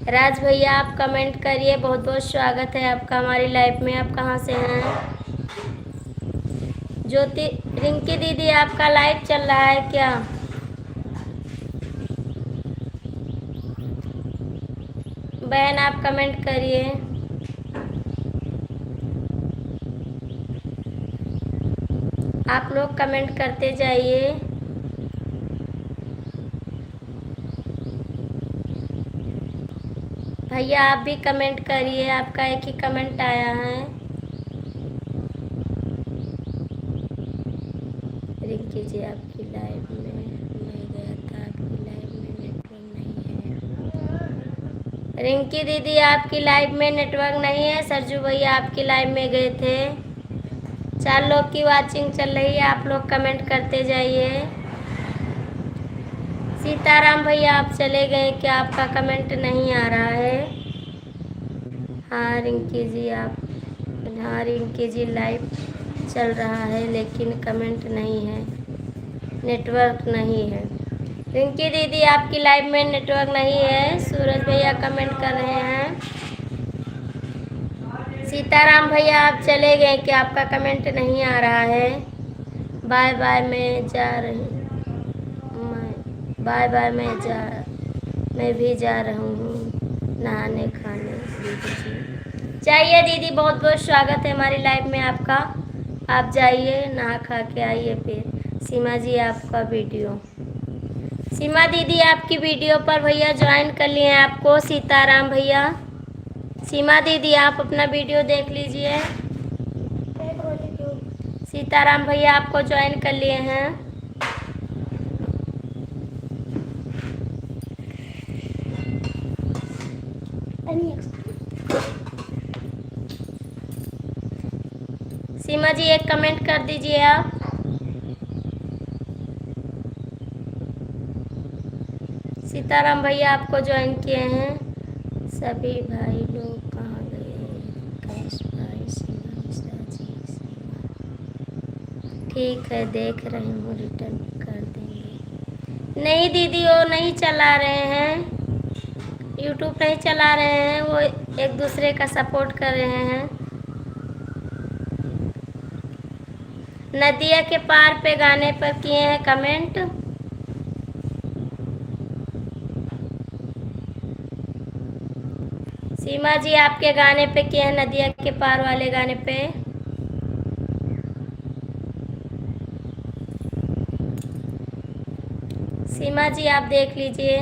राज भैया आप कमेंट करिए। बहुत बहुत स्वागत है आपका हमारी लाइफ में। आप कहाँ से हैं? ज्योति रिंकी दीदी आपका लाइव चल रहा है क्या? बहन आप कमेंट करिए। आप लोग कमेंट करते जाइए। भैया आप भी कमेंट करिए, आपका एक ही कमेंट आया है। रिंकी जी आपकी लाइव में मैं गया था, आपकी लाइव में नेटवर्क नहीं है। रिंकी दीदी आपकी लाइव में नेटवर्क नहीं है। सरजू भैया आपकी लाइव में गए थे। 4 लोग की वाचिंग चल रही है, आप लोग कमेंट करते जाइए। सीताराम भैया आप चले गए क्या? आपका कमेंट नहीं आ रहा है। हाँ रिंकी जी आप, हाँ रिंकी जी लाइव चल रहा है लेकिन कमेंट नहीं है, नेटवर्क नहीं है। रिंकी दीदी आपकी लाइव में नेटवर्क नहीं है। सूरज भैया कमेंट कर रहे हैं। सीताराम भैया आप चले गए कि आपका कमेंट नहीं आ रहा है। बाय बाय मैं जा रही, बाय बाय मैं भी जा रहा हूँ नहाने खाने। दीदी जी जाइए दीदी, बहुत बहुत स्वागत है हमारी लाइव में आपका। आप जाइए नहा खा के आइए। फिर सीमा जी आपका वीडियो, सीमा दीदी आपकी वीडियो पर भैया ज्वाइन कर लिए हैं आपको। सीताराम भैया, सीमा दीदी आप अपना वीडियो देख लीजिए। सीताराम भैया आपको ज्वाइन कर लिए हैं। सीमा जी एक कमेंट कर दीजिए आप। सीताराम भैया आपको ज्वाइन किए हैं। सभी भाई लोग कहाँ गए? कैश भाई, सीमा मिश्रा जी, सीमा ठीक है देख रही हूँ, रिटर्न कर देंगे। नहीं दीदी वो नहीं चला रहे हैं, यूट्यूब नहीं चला रहे हैं, वो एक दूसरे का सपोर्ट कर रहे हैं। नदिया के पार पे गाने पर किए हैं कमेंट। सीमा जी आपके गाने पे किए हैं, नदिया के पार वाले गाने पे। सीमा जी आप देख लीजिए।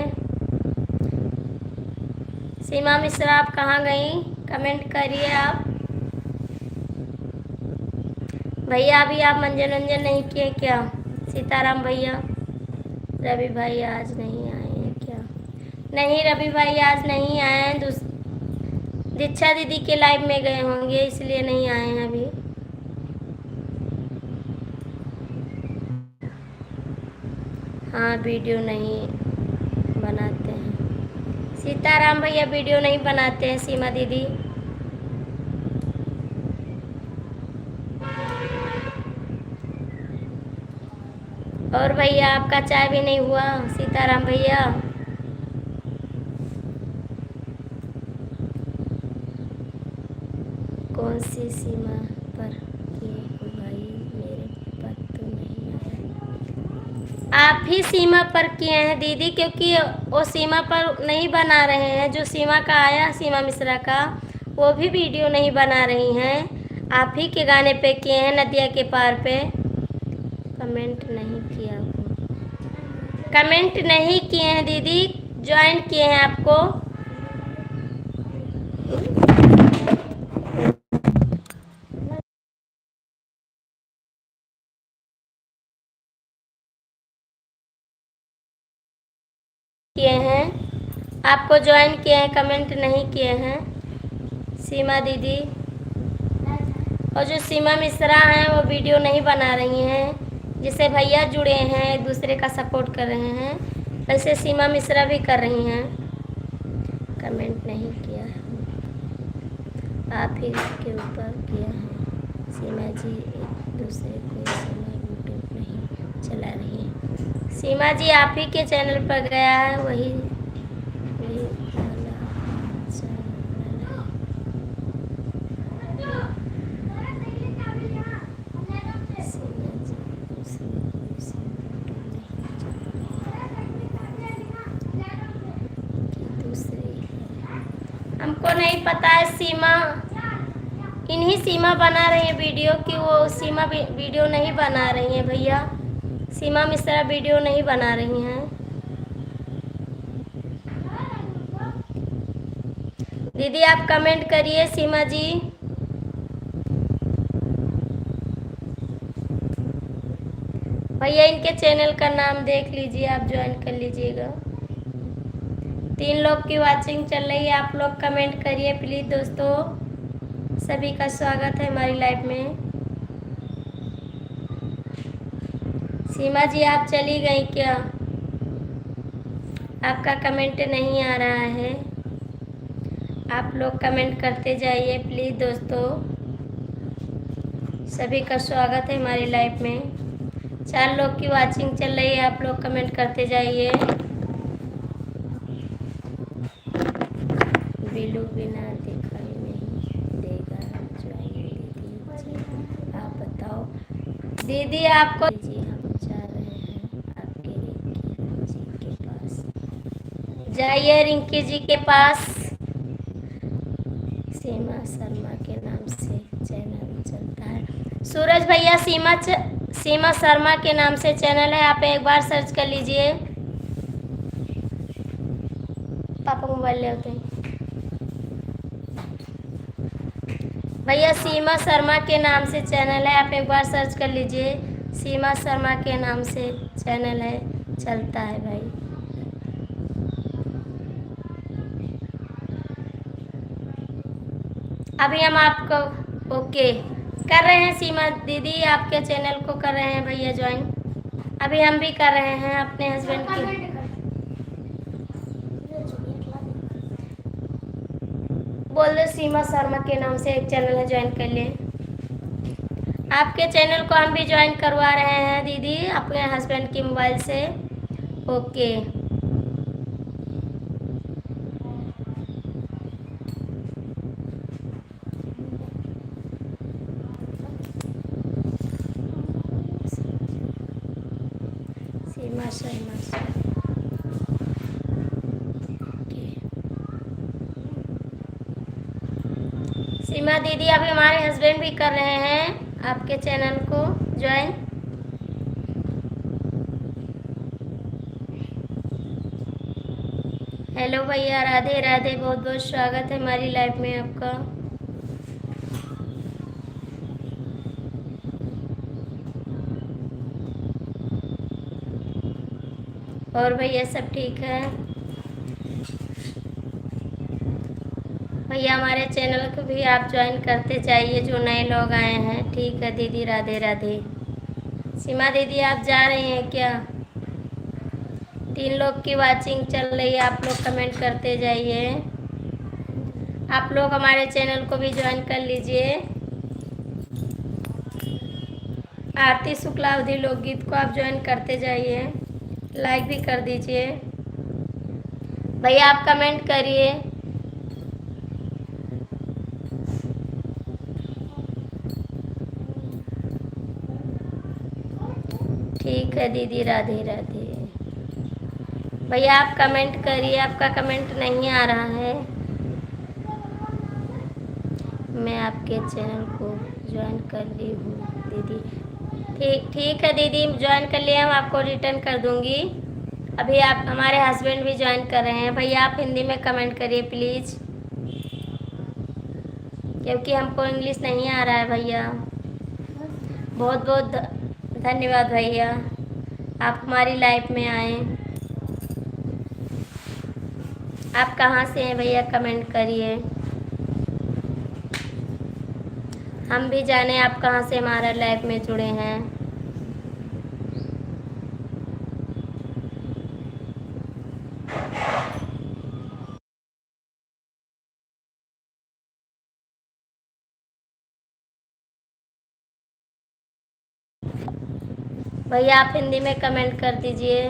सीमा मिश्रा आप कहाँ गई? कमेंट करिए आप। भैया अभी आप मनोरंजन नहीं किए क्या? सीताराम भैया, रवि भाई आज नहीं आए हैं क्या? नहीं रवि भाई आज नहीं आए हैं, दीक्षा दीदी के लाइव में गए होंगे इसलिए नहीं आए हैं अभी। हाँ वीडियो नहीं बनाते हैं। सीताराम भैया वीडियो नहीं बनाते हैं। सीमा दीदी और भैया आपका चाय भी नहीं हुआ? सीताराम भैया कौन सी सीमा पर किए हो भाई? मेरे पर तो नहीं आया। आप ही सीमा पर किए हैं दीदी, क्योंकि वो सीमा पर नहीं बना रहे हैं। जो सीमा का आया, सीमा मिश्रा का, वो भी वीडियो नहीं बना रही हैं। आप ही के गाने पे किए हैं, नदिया के पार पे। कमेंट नहीं किया, कमेंट नहीं किए हैं दीदी, ज्वाइन किए हैं आपको। किए हैं आपको, ज्वाइन किए हैं, कमेंट नहीं किए हैं। सीमा दीदी और जो सीमा मिश्रा हैं वो वीडियो नहीं बना रही हैं। जिससे भैया जुड़े हैं, एक दूसरे का सपोर्ट कर रहे हैं, वैसे सीमा मिश्रा भी कर रही हैं। कमेंट नहीं किया है, आप ही के ऊपर किया है। सीमा जी एक दूसरे को सीमा यूट्यूब नहीं चला रही है। सीमा जी आप ही के चैनल पर गया है, वही हमको नहीं पता है। सीमा इन्हीं सीमा बना रही है वीडियो की, वो सीमा वीडियो नहीं बना रही है भैया। सीमा मिश्रा वीडियो नहीं बना रही हैं। दीदी आप कमेंट करिए। सीमा जी भैया इनके चैनल का नाम देख लीजिए, आप ज्वाइन कर लीजिएगा। 3 लोग की वाचिंग चल रही है, आप लोग कमेंट करिए प्लीज़ दोस्तों। सभी का स्वागत है हमारी लाइव में। सीमा जी आप चली गई क्या? आपका कमेंट नहीं आ रहा है, आप लोग कमेंट करते जाइए प्लीज़ दोस्तों। सभी का स्वागत है हमारी लाइफ में। 4 लोग की वाचिंग चल रही है, आप लोग कमेंट करते जाइए। बिलू बिना दिखाई नहीं देगा दीदी, आप बताओ दीदी आपको। जी हम जा रहे हैं आपके रिंकी जी के पास। जाइए रिंकी जी के पास। सीमा शर्मा के नाम से चैनल चलता है। सूरज भैया सीमा शर्मा के नाम से चैनल है, आप एक बार सर्च कर लीजिए। पापा मोबाइल ले आते हैं भैया। सीमा शर्मा के नाम से चैनल है, आप एक बार सर्च कर लीजिए। सीमा शर्मा के नाम से चैनल है, चलता है भाई। अभी हम आपको ओके कर रहे हैं सीमा दीदी, आपके चैनल को कर रहे हैं भैया ज्वाइन। अभी हम भी कर रहे हैं अपने हस्बैंड की। बोल दो सीमा शर्मा के नाम से एक चैनल है, ज्वाइन कर लिए। आपके चैनल को हम भी ज्वाइन करवा रहे हैं दीदी अपने हस्बैंड की मोबाइल से। ओके सीमा शर्मा से सीमा दीदी अभी हमारे हस्बैंड भी कर रहे हैं आपके चैनल को ज्वाइन। हेलो भैया, राधे राधे, बहुत बहुत स्वागत है हमारी लाइफ में आपका। और भैया सब ठीक है भैया, हमारे चैनल को भी आप ज्वाइन करते जाइए जो नए लोग आए हैं। ठीक है दीदी, राधे राधे। सीमा दीदी आप जा रही हैं क्या? 3 लोग की वाचिंग चल रही है, आप लोग कमेंट करते जाइए। आप लोग हमारे चैनल को भी ज्वाइन कर लीजिए। आरती शुक्लावधी लोकगीत को आप ज्वाइन करते जाइए, लाइक भी कर दीजिए भैया, आप कमेंट करिए। ठीक है दीदी, राधे राधे। भैया आप कमेंट करिए, आपका कमेंट नहीं आ रहा है। मैं आपके चैनल को ज्वाइन कर ली हूँ दीदी। ठीक है दीदी, ज्वाइन कर लिया, हम आपको रिटर्न कर दूँगी। अभी आप हमारे हस्बैंड भी ज्वाइन कर रहे हैं। भैया आप हिंदी में कमेंट करिए प्लीज़, क्योंकि हमको इंग्लिश नहीं आ रहा है भैया। बहुत बहुत धन्यवाद भैया, आप हमारी लाइफ में आए। आप कहाँ से हैं भैया, कमेंट करिए, हम भी जाने आप कहाँ से हमारा लाइफ में जुड़े हैं। भैया आप हिंदी में कमेंट कर दीजिए।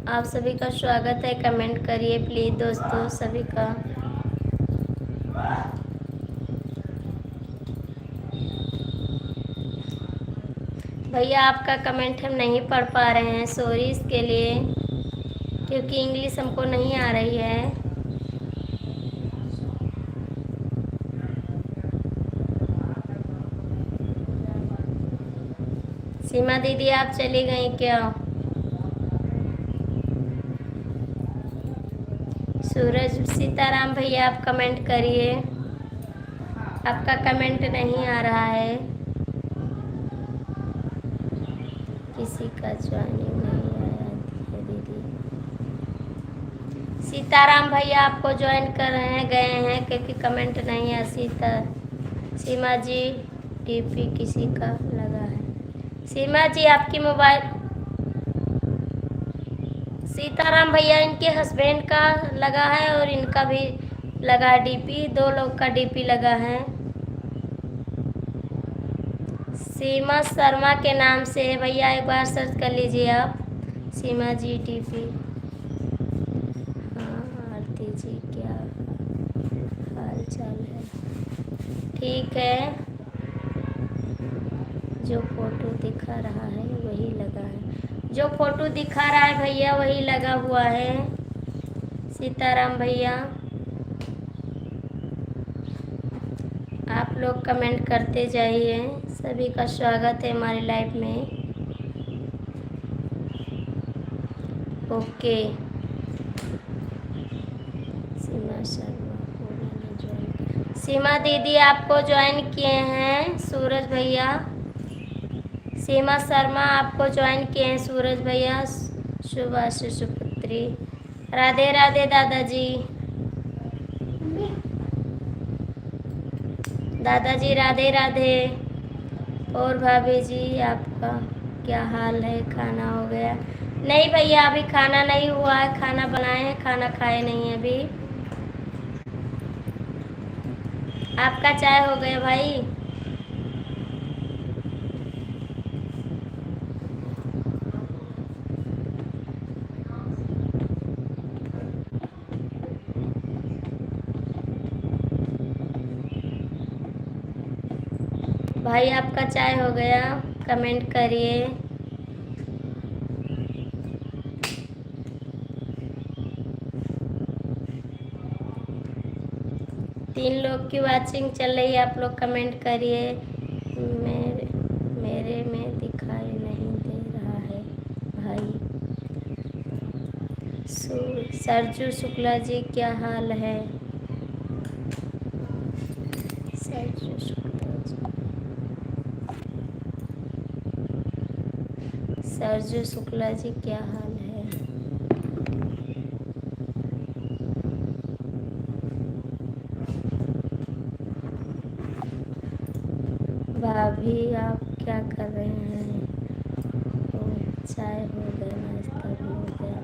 आप सभी का स्वागत है, कमेंट करिए प्लीज़ दोस्तों सभी का। भैया आपका कमेंट हम नहीं पढ़ पा रहे हैं, सॉरी इसके लिए, क्योंकि इंग्लिश हमको नहीं आ रही है। सीमा दीदी आप चली गई क्या? सूरज सीताराम भैया आप कमेंट करिए, आपका कमेंट नहीं आ रहा है। किसी का ज्वाइनिंग नहीं आया है दीदी। सीताराम भैया आपको ज्वाइन कर रहे हैं, गए हैं, क्योंकि कमेंट नहीं है। सीमा जी डीपी किसी का लगा है। सीमा जी आपकी मोबाइल, सीताराम भैया इनके हस्बैंड का लगा है और इनका भी लगा है डीपी, दो लोग का डीपी लगा है। सीमा शर्मा के नाम से है भैया, एक बार सर्च कर लीजिए आप, सीमा जी डीपी। हाँ आरती जी क्या हाल चाल है? ठीक है, जो फोटो दिखा रहा है वही लगा है, जो फोटो दिखा रहा है भैया वही लगा हुआ है। सीताराम भैया आप लोग कमेंट करते जाइए, सभी का स्वागत है हमारी लाइफ में। ओके, सीमा शर्मा को मैंने ज्वाइन किया। सीमा दीदी आपको ज्वाइन किए हैं सूरज भैया, सीमा शर्मा आपको ज्वाइन किए हैं सूरज भैया, सुभाष सुपुत्री। राधे राधे दादाजी, दादाजी राधे राधे। और भाभी जी आपका क्या हाल है, खाना हो गया? नहीं भैया अभी खाना नहीं हुआ है, खाना बनाए हैं, खाना खाए नहीं अभी। आपका चाय हो गया भाई? भाई आपका चाय हो गया? कमेंट करिए। तीन लोग की वाचिंग चल रही है, आप लोग कमेंट करिए। मेरे में दिखाई नहीं दे रहा है भाई। सरजू शुक्ला जी क्या हाल है? सरजू शुक्ला जी, सरजू शुक्ला जी क्या हाल है? भाभी आप क्या कर रहे हैं? चाय हो गया, नाश्ता भी हो गया?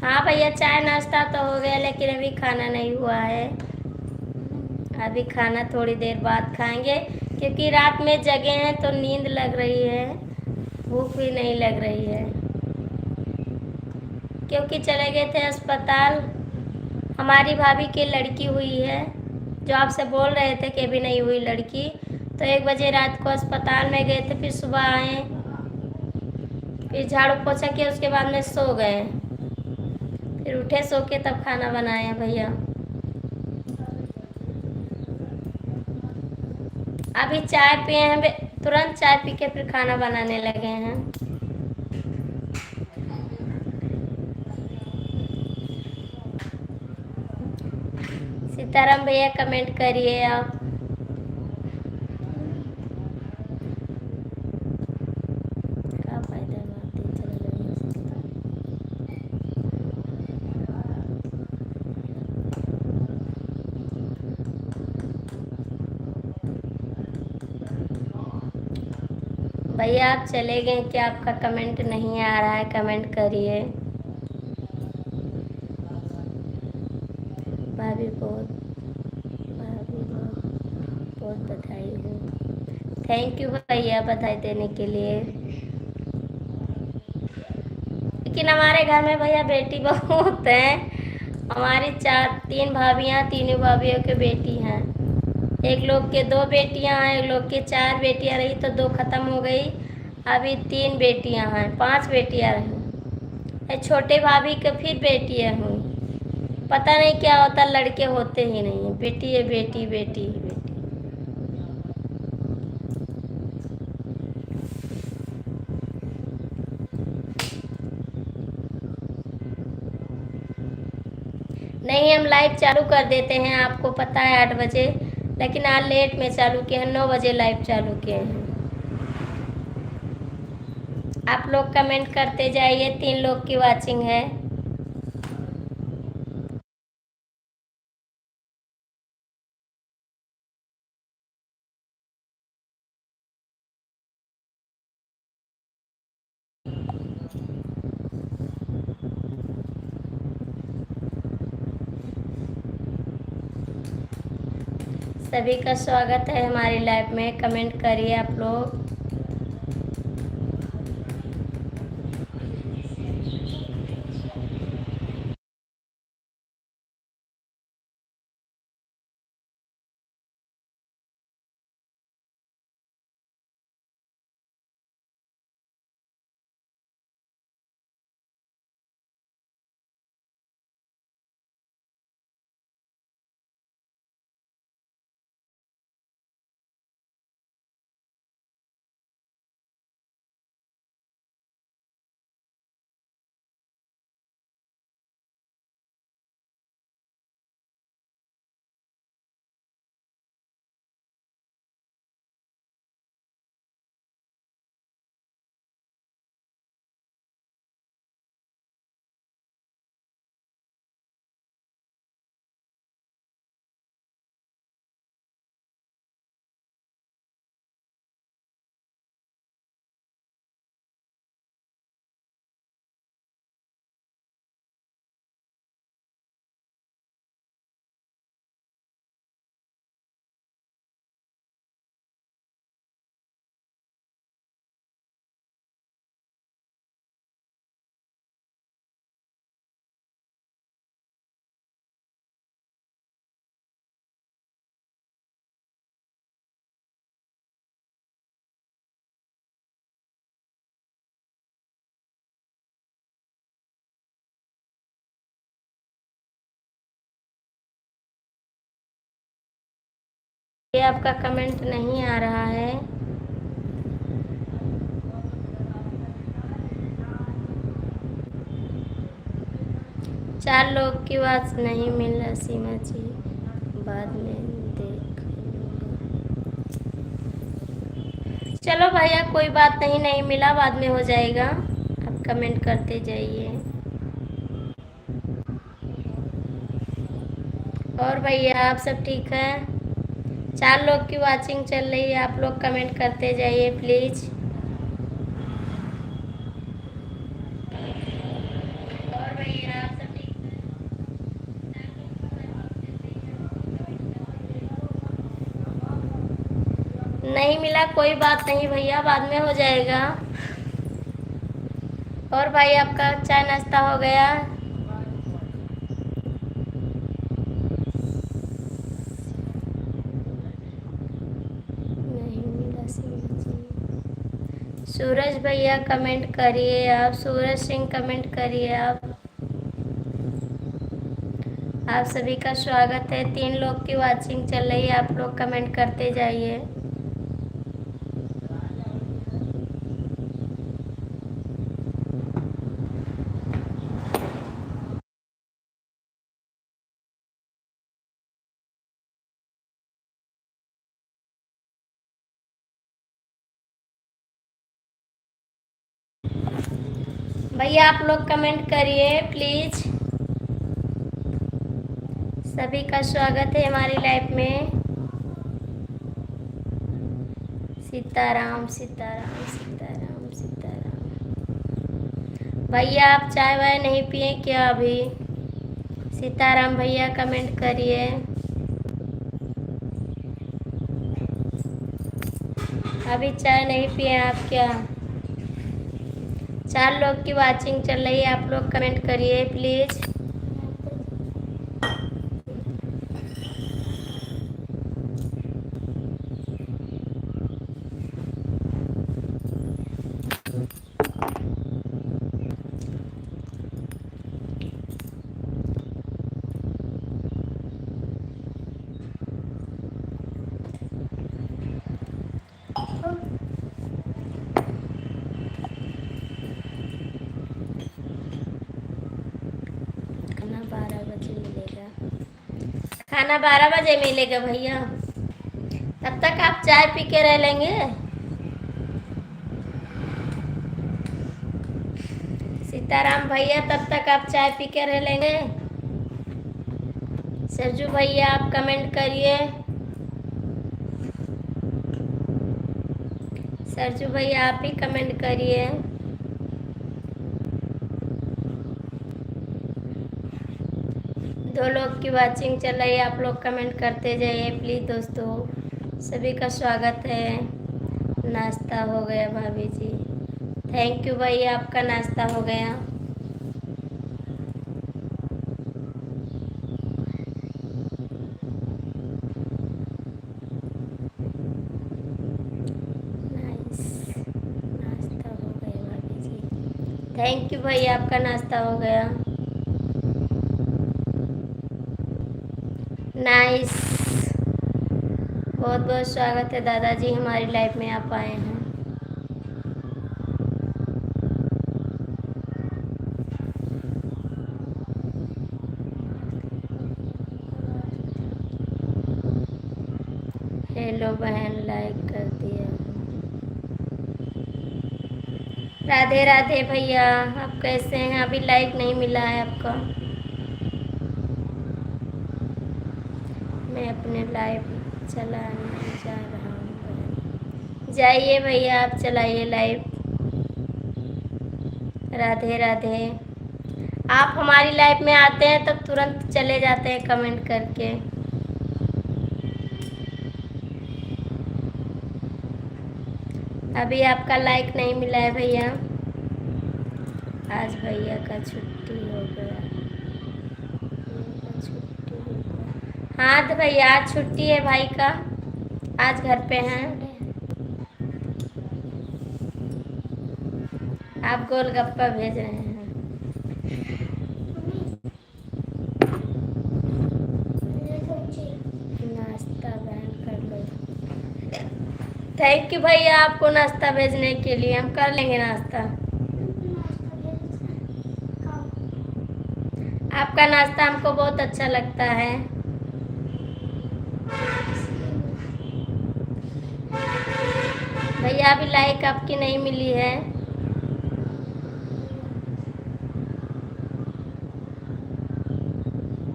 हाँ भैया चाय नाश्ता तो हो गया, लेकिन अभी खाना नहीं हुआ है। अभी खाना थोड़ी देर बाद खाएंगे, क्योंकि रात में जगे हैं तो नींद लग रही है, भूख भी नहीं लग रही है। क्योंकि चले गए थे अस्पताल, हमारी भाभी की लड़की हुई है, जो आपसे बोल रहे थे कि अभी नहीं हुई लड़की, तो 1 बजे रात को अस्पताल में गए थे, फिर सुबह आए, फिर झाड़ू पोछा किया, उसके बाद में सो गए, फिर उठे सो के तब खाना बनाए भैया। अभी चाय पिए हैं, तुरंत चाय पी के फिर खाना बनाने लगे हैं। सीताराम भैया कमेंट करिए आप। क्या फायदा भैया आप चले गए क्या? आपका कमेंट नहीं आ रहा है, कमेंट करिए। भाभी बहुत बहुत बधाई हो। थैंक यू भैया बधाई देने के लिए। लेकिन हमारे घर में भैया बेटी बहुत है, हमारी 3 भाभियाँ, तीनों भाभीियों की बेटी हैं। एक लोग के 2 बेटियां हैं, एक लोग के 4 बेटियां रही तो 2 खत्म हो गई, अभी 3 बेटियां हैं, 5 बेटियां रही। छोटे भाभी के फिर बेटियां हुई, पता नहीं क्या होता, लड़के होते ही नहीं है, बेटी है बेटी बेटी बेटी। नहीं हम लाइव चालू कर देते हैं, आपको पता है 8 बजे, लेकिन आज लेट में चालू किए हैं, 9 बजे लाइव चालू किए हैं। आप लोग कमेंट करते जाइए, 3 लोग की वाचिंग है। सभी का स्वागत है हमारी लाइव में। कमेंट करिए आप लोग। ये आपका कमेंट नहीं आ रहा है। चार लोग की आवाज नहीं मिल रहा सीमा जी, बाद में देख लूंगा। चलो भैया कोई बात नहीं, नहीं मिला बाद में हो जाएगा। आप कमेंट करते जाइए। और भैया आप सब ठीक है? चार लोग की वाचिंग चल रही है, आप लोग कमेंट करते जाइए प्लीज। और भैया आप सब ठीक है? नहीं मिला कोई बात नहीं भैया, बाद में हो जाएगा। और भाई आपका चाय नाश्ता हो गया? नहीं मिला सीमा जी। सूरज भैया कमेंट करिए आप, सूरज सिंह कमेंट करिए आप सभी का स्वागत है। 3 लोग की वाचिंग चल रही है, आप लोग कमेंट करते जाइए। भैया आप लोग कमेंट करिए प्लीज। सभी का स्वागत है हमारी लाइफ में। सीताराम सीताराम सीताराम सीताराम। भैया आप चाय वाय नहीं पिए क्या अभी? सीताराम भैया कमेंट करिए। अभी चाय नहीं पिए आप क्या? 4 लोग की वाचिंग चल रही है, आप लोग कमेंट करिए प्लीज। खाना 12 बजे मिलेगा भैया। तब तक आप चाय पी के रह लेंगे। सीताराम भैया तब तक आप चाय पी के रह लेंगे। सरजू भैया आप कमेंट करिए। सरजू भैया आप ही कमेंट करिए। दो लोग की वाचिंग चल रही है, आप लोग कमेंट करते जाइए प्लीज़ दोस्तों। सभी का स्वागत है। नाश्ता हो गया भाभी जी, थैंक यू भाई, आपका नाश्ता हो गया। नाइस, नाश्ता हो गया भाभी जी, थैंक यू भाई, आपका नाश्ता हो गया। नाइस, बहुत बहुत स्वागत है दादाजी, हमारी लाइफ में आप आए हैं। हेलो बहन, लाइक कर दिया। राधे राधे भैया, आप कैसे हैं? अभी लाइक नहीं मिला है आपका। मैं अपने लाइव चलाने जा रहा हूँ, जाइए भैया, आप चलाइए लाइव। राधे राधे। आप हमारी लाइव में आते हैं तब तुरंत चले जाते हैं कमेंट करके। अभी आपका लाइक नहीं मिला है भैया। आज भैया का छुट्टी हो गया। हाँ तो भैया आज छुट्टी है भाई का, आज घर पे हैं। आप गोलगप्पा भेज रहे हैं। नाश्ता बहन कर लो। थैंक यू भैया आपको नाश्ता भेजने के लिए, हम कर लेंगे नाश्ता। आपका नाश्ता हमको बहुत अच्छा लगता है। भैया अभी लाइक आपकी नहीं मिली है।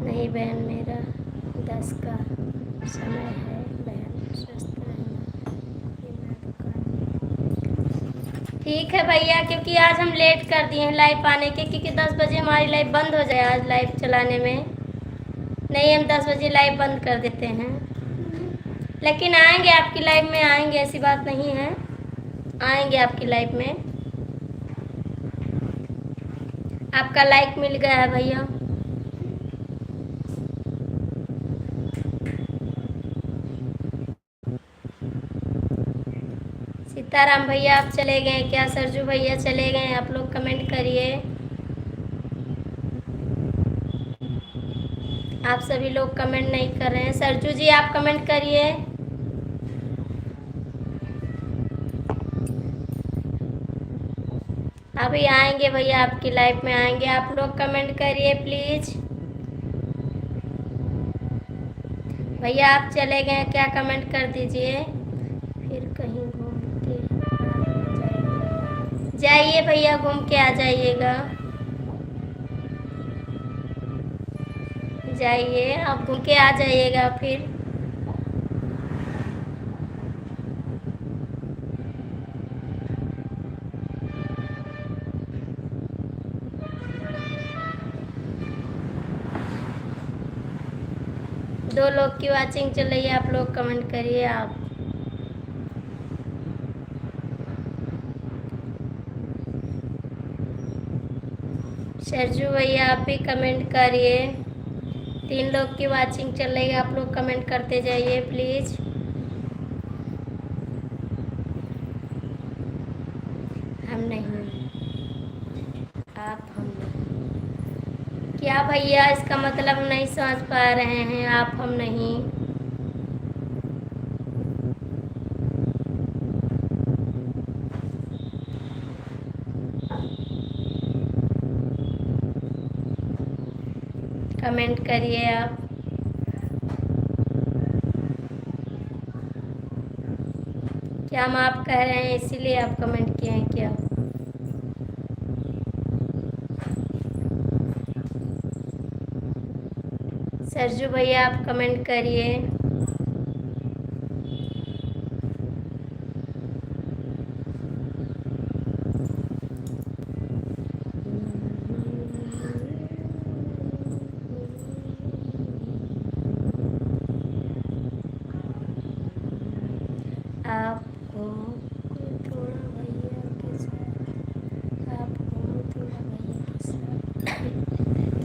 नहीं बहन, मेरा 10 का समय है बहन, स्वस्थ रहना। ठीक है भैया, क्योंकि आज हम लेट कर दिए हैं लाइव आने के, क्योंकि 10 बजे हमारी लाइव बंद हो जाए आज लाइव चलाने में। नहीं, हम 10 बजे लाइव बंद कर देते हैं, लेकिन आएंगे आपकी लाइव में, आएंगे, ऐसी बात नहीं है, आएंगे आपकी लाइव में। आपका लाइक मिल गया है भैया। सीताराम भैया आप चले गए क्या? सरजू भैया चले गए? आप लोग कमेंट करिए। आप सभी लोग कमेंट नहीं कर रहे हैं। सरजू जी आप कमेंट करिए। अभी आएंगे भैया, आपकी लाइफ में आएंगे, आप लोग कमेंट करिए प्लीज। भैया आप चले गए क्या? कमेंट कर दीजिए। फिर कहीं घूम के जाइए भैया, घूम के आ जाइएगा। जाइए, आप घूम के आ जाइएगा फिर। दो लोग की वाचिंग चल रही है, आप लोग कमेंट करिए। आप सरजू भैया आप भी कमेंट करिए। 3 लोग की वाचिंग चल रही है, आप लोग कमेंट करते जाइए प्लीज। हम नहीं, आप हम नहीं। क्या भैया इसका मतलब नहीं समझ पा रहे हैं? आप हम नहीं। कमेंट करिए आप। क्या हम आप कह रहे हैं इसीलिए आप कमेंट किए हैं क्या? सरजू भैया आप कमेंट करिए।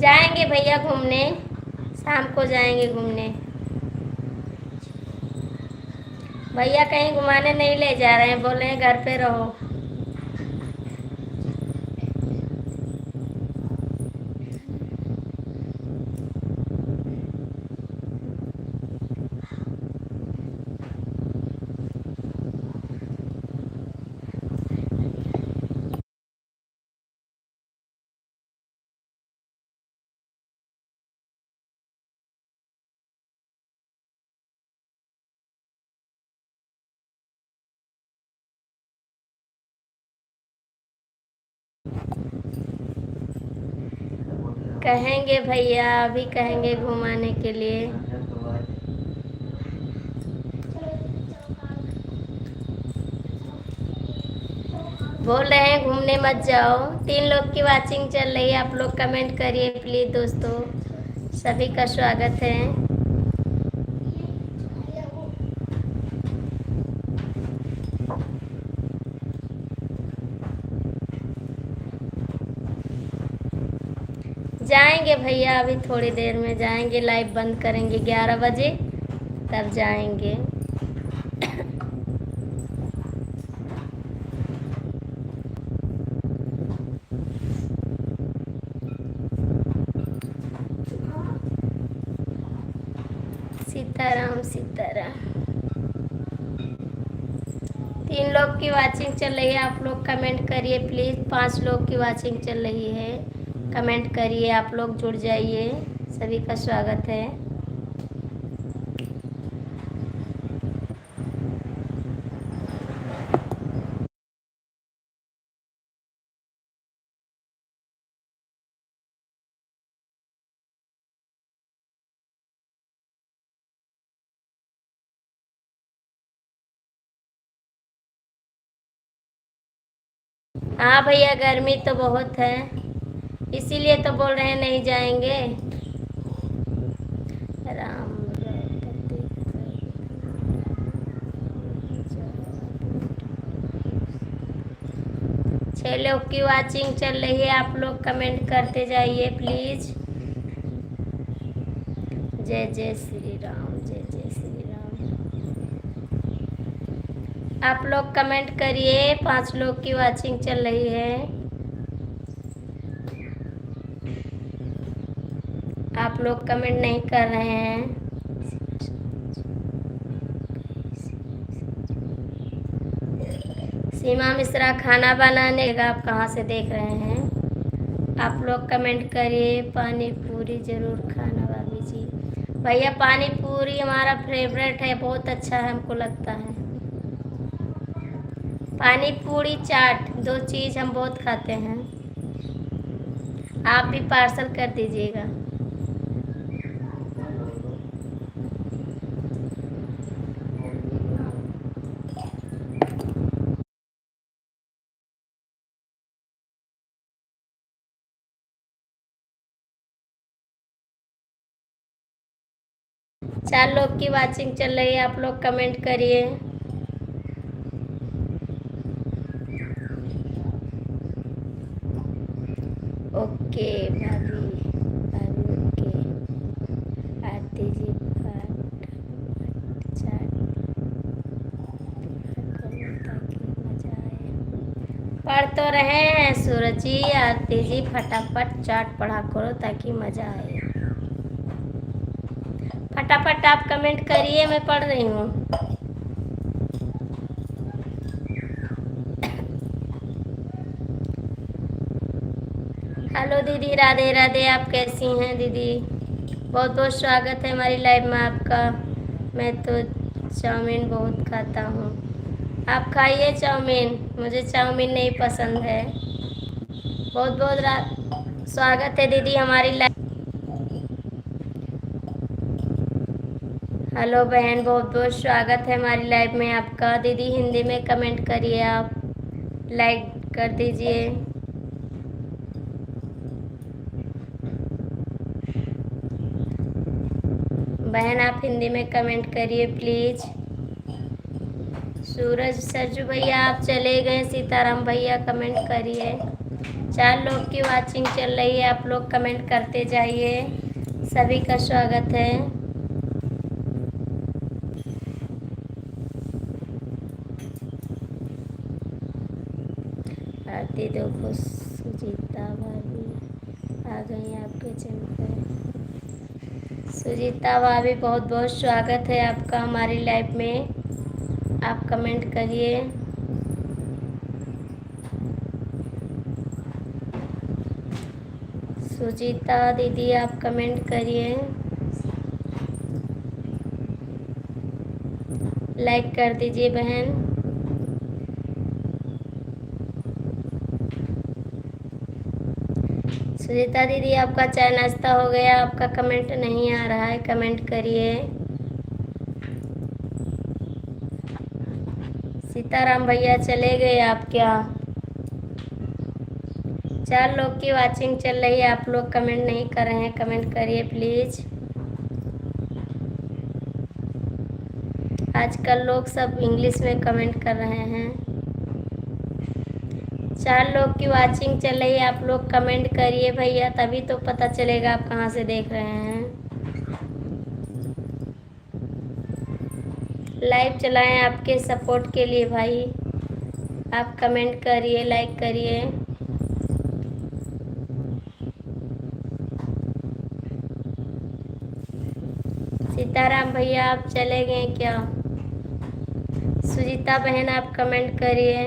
जाएंगे भैया घूमने, शाम को जाएंगे घूमने। भैया कहीं घुमाने नहीं ले जा रहे हैं, बोल रहे हैं घर पे रहो। कहेंगे भैया, अभी कहेंगे घुमाने के लिए। बोल रहे हैं घूमने मत जाओ। 3 लोग की वाचिंग चल रही है, आप लोग कमेंट करिए प्लीज दोस्तों, सभी का स्वागत है। जाएंगे भैया, अभी थोड़ी देर में जाएंगे, लाइव बंद करेंगे 11 बजे, तब जाएंगे। सीताराम सीताराम। 3 लोग की वाचिंग चल रही है, आप लोग कमेंट करिए प्लीज़। 5 लोग की वाचिंग चल रही है, कमेंट करिए, आप लोग जुड़ जाइए, सभी का स्वागत है। हाँ भैया, गर्मी तो बहुत है, इसीलिए तो बोल रहे हैं नहीं जाएंगे। राम 6 लोग की वाचिंग चल रही है, आप लोग कमेंट करते जाइए प्लीज। जय जय श्री राम, जय जय श्री राम। आप लोग कमेंट करिए, 5 लोग की वाचिंग चल रही है। आप लोग कमेंट नहीं कर रहे हैं। सीमा मिश्रा खाना बनाने का, आप कहाँ से देख रहे हैं? आप लोग कमेंट करिए, पानी पूरी ज़रूर खाना भाभी जी। भैया पानी पूरी हमारा फेवरेट है, बहुत अच्छा है हमको लगता है। पानी पूरी चाट 2 चीज़ हम बहुत खाते हैं, आप भी पार्सल कर दीजिएगा। चार लोग की वाचिंग चल रही है, आप लोग कमेंट करिए। ओके भाभी, भाभी ओके। आरती जी चाट ताकि मजा आए। पढ़ तो रहे हैं सूरज जी, आरती जी फटाफट चाट पढ़ा करो ताकि मजा आए। फटाफट आप कमेंट करिए, मैं पढ़ रही हूँ। हेलो दीदी, राधे राधे, आप कैसी हैं दीदी? बहुत बहुत स्वागत है हमारी लाइव में आपका। मैं तो चाउमीन बहुत खाता हूँ, आप खाइए चाउमीन, मुझे चाउमीन नहीं पसंद है। बहुत बहुत स्वागत है दीदी हमारी लाइव। हेलो बहन, बहुत बहुत स्वागत है हमारी लाइव में आपका। दीदी हिंदी में कमेंट करिए, आप लाइक कर दीजिए। बहन आप हिंदी में कमेंट करिए प्लीज। सूरज सरजू भैया आप चले गए, सीताराम भैया कमेंट करिए। 4 लोग की वाचिंग चल रही है, आप लोग कमेंट करते जाइए। सभी का स्वागत है। आरती देखो, सुजीता भाभी आ गई आपके चैनल पर। सुजीता भाभी बहुत बहुत स्वागत है आपका हमारी लाइव में। आप कमेंट करिए। सुजीता दीदी आप कमेंट करिए, लाइक कर दीजिए बहन। सुजीता दीदी आपका चाय नाश्ता हो गया? आपका कमेंट नहीं आ रहा है, कमेंट करिए। सीताराम भैया चले गए आप क्या? 4 लोग की वाचिंग चल रही है, आप लोग कमेंट नहीं कर रहे हैं, कमेंट करिए प्लीज। आजकल लोग सब इंग्लिश में कमेंट कर रहे हैं। 4 लोग की वाचिंग चल रही है, आप लोग कमेंट करिए भैया, तभी तो पता चलेगा आप कहाँ से देख रहे हैं। लाइव चलाएं आपके सपोर्ट के लिए भाई। आप कमेंट करिए, लाइक करिए। सीताराम भैया आप चले गए क्या? सुजीता बहन आप कमेंट करिए,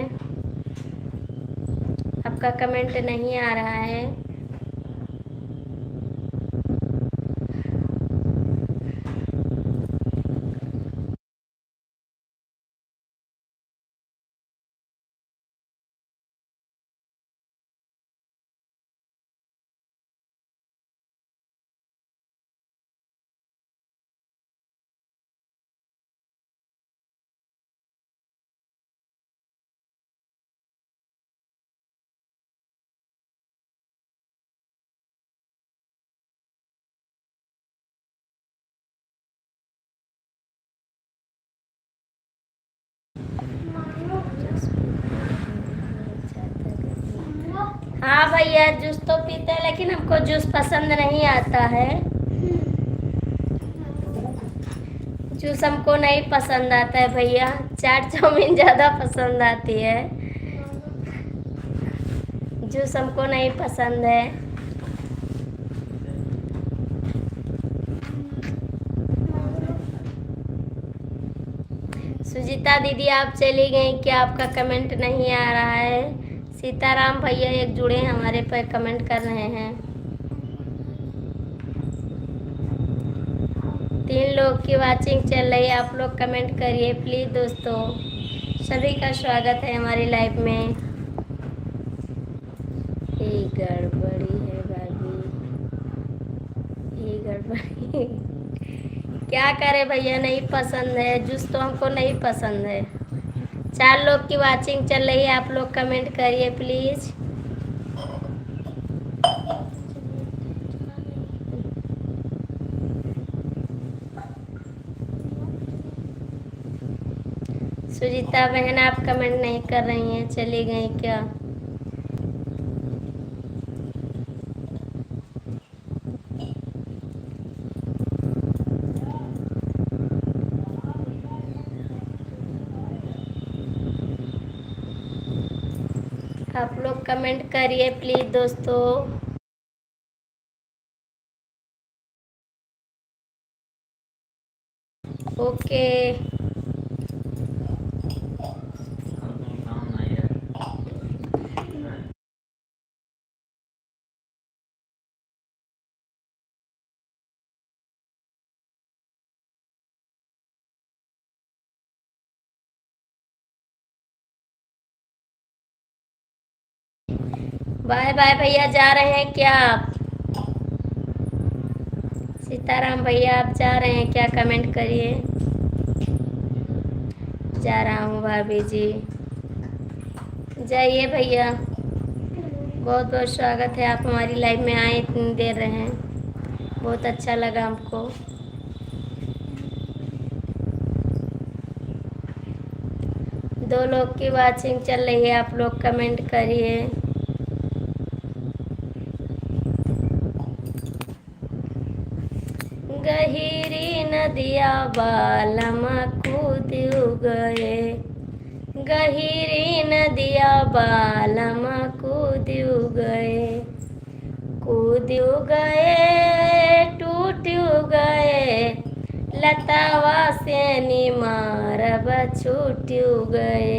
आपका कमेंट नहीं आ रहा है। हाँ भैया जूस तो पीते हैं, लेकिन हमको जूस पसंद नहीं आता है। जूस हमको नहीं पसंद आता है भैया, चाट चाउमीन ज़्यादा पसंद आती है। जूस हमको नहीं पसंद है। सुजीता दीदी आप चली गई क्या? आपका कमेंट नहीं आ रहा है। सीताराम भैया एक जुड़े हमारे पर कमेंट कर रहे हैं। 3 लोग की वाचिंग चल रही है, आप लोग कमेंट करिए प्लीज़ दोस्तों। सभी का स्वागत है हमारी लाइव में। ये गड़बड़ी है भाभी, ये गड़बड़ी क्या करे भैया, नहीं पसंद है जूस तो हमको नहीं पसंद है। 4 लोग की वाचिंग चल रही है, आप लोग कमेंट करिए प्लीज़। सुजीता बहन आप कमेंट नहीं कर रही हैं, चली गई क्या? आप लोग कमेंट करिए प्लीज़ दोस्तों। ओके बाय बाय भैया, जा रहे हैं क्या आप? सीताराम भैया आप जा रहे हैं क्या? कमेंट करिए। जा रहा हूँ भाभी जी, जाइए भैया। बहुत बहुत स्वागत है, आप हमारी लाइव में आए, इतनी देर रहे, बहुत अच्छा लगा हमको। दो लोग की वाचिंग चल रही है, आप लोग कमेंट करिए। गहिरी नदिया बालम कूद गए, गहिरी नदिया बालम कूद गए, कूद गए टूट गए, लतावा से निमारब छूट गए,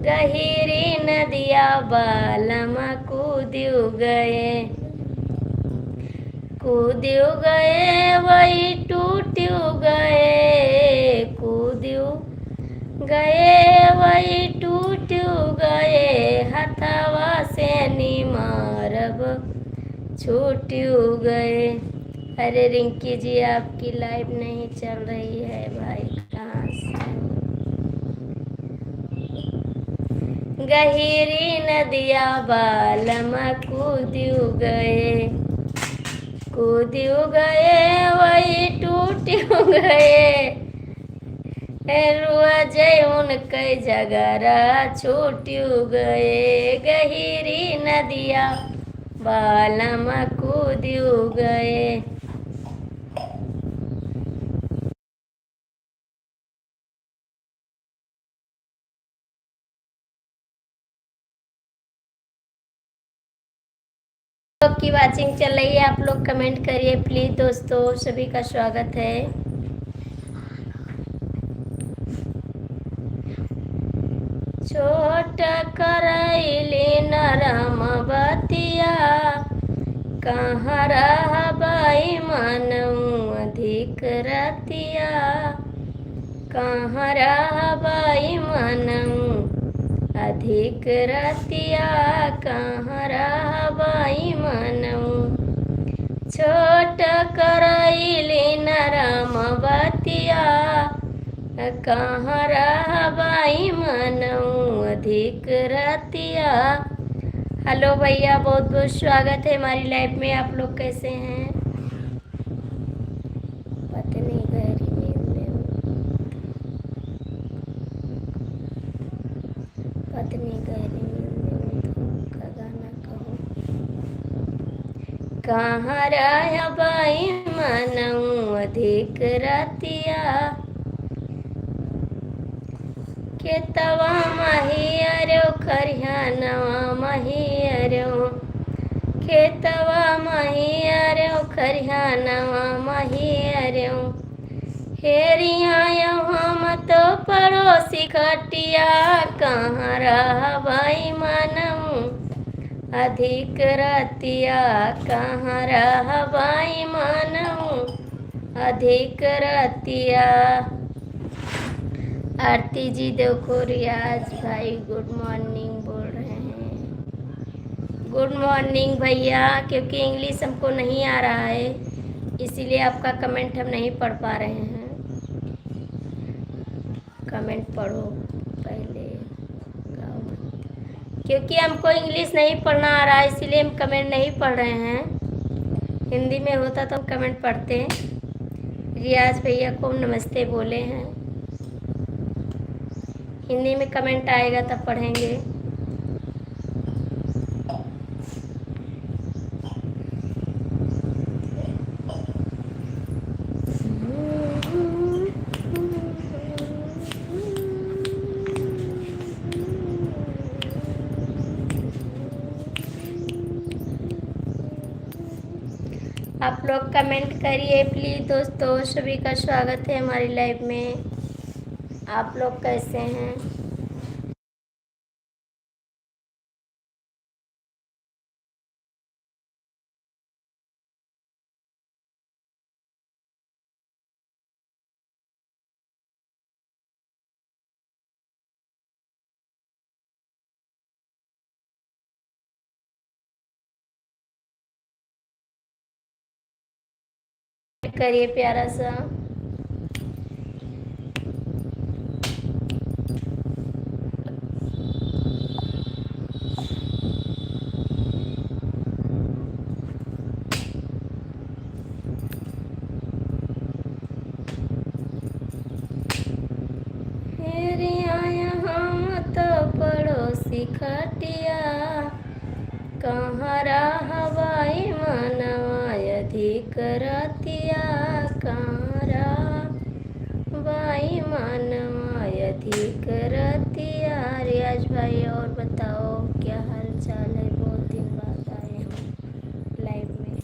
गहिरी नदिया बालम कूद गए, कूद गए वही टूट गए, कूद गए वही टूट गए, हथवा से निमारब छूट गए। अरे रिंकी जी आपकी लाइव नहीं चल रही है भाई, कहाँ से? गहिरी नदिया बालम कूद गए, कूद गए वही टूट गए, रुआ जय उनके जगरा छूट गए, गहिरी नदिया बालम कूद गए। की वाचिंग चल रही है, आप लोग कमेंट करिए प्लीज दोस्तों, सभी का स्वागत है। छोट करैली नरम बतिया, कहाँ रहबै मनऊ अधिक रतिया, कहाँ रहबै मनऊ अधिक रतिया, कहाँ रहबै मनऊ, छोट करैली नरम बतिया, कहाँ रहबै मनऊ अधिक रतिया। हेलो भैया, बहुत बहुत स्वागत है हमारी लाइफ में, आप लोग कैसे हैं? पत्नी गहरी नींद में, पत्नी गहरी नींद में का गाना कहो, कहाँ रहबै मनऊ अधिक रतिया, खेतवा महियरो खरिहानवा महियरो, खेतवा महियरो खरिहानवा महियरो, हेरिया हम तो पड़ोसी खटिया, कहाँ रहबै मनऊ अधिक रतिया, कहाँ रहबै मनऊ अधिक रतिया। आरती जी देखो, रियाज भाई गुड मॉर्निंग बोल रहे हैं। गुड मॉर्निंग भैया, क्योंकि इंग्लिश हमको नहीं आ रहा है इसीलिए आपका कमेंट हम नहीं पढ़ पा रहे हैं। कमेंट पढ़ो पहले, क्योंकि हमको इंग्लिश नहीं पढ़ना आ रहा है इसीलिए हम कमेंट नहीं पढ़ रहे हैं। हिंदी में होता तो हम कमेंट पढ़ते। रियाज भैया को नमस्ते बोले हैं, हिंदी में कमेंट आएगा तब पढ़ेंगे। आप लोग कमेंट करिए प्लीज़ दोस्तों, सभी का स्वागत है हमारी लाइव में। आप लोग कैसे हैं? करिए प्यारा सा। पड़ोसी खटिया, कहाँ रहबै मनवा अधिक रतिया कारा बाई मनवा अधिक रतिया। रियाज भाई और बताओ क्या हाल चाल है? बहुत दिन बाद आए हो लाइव में।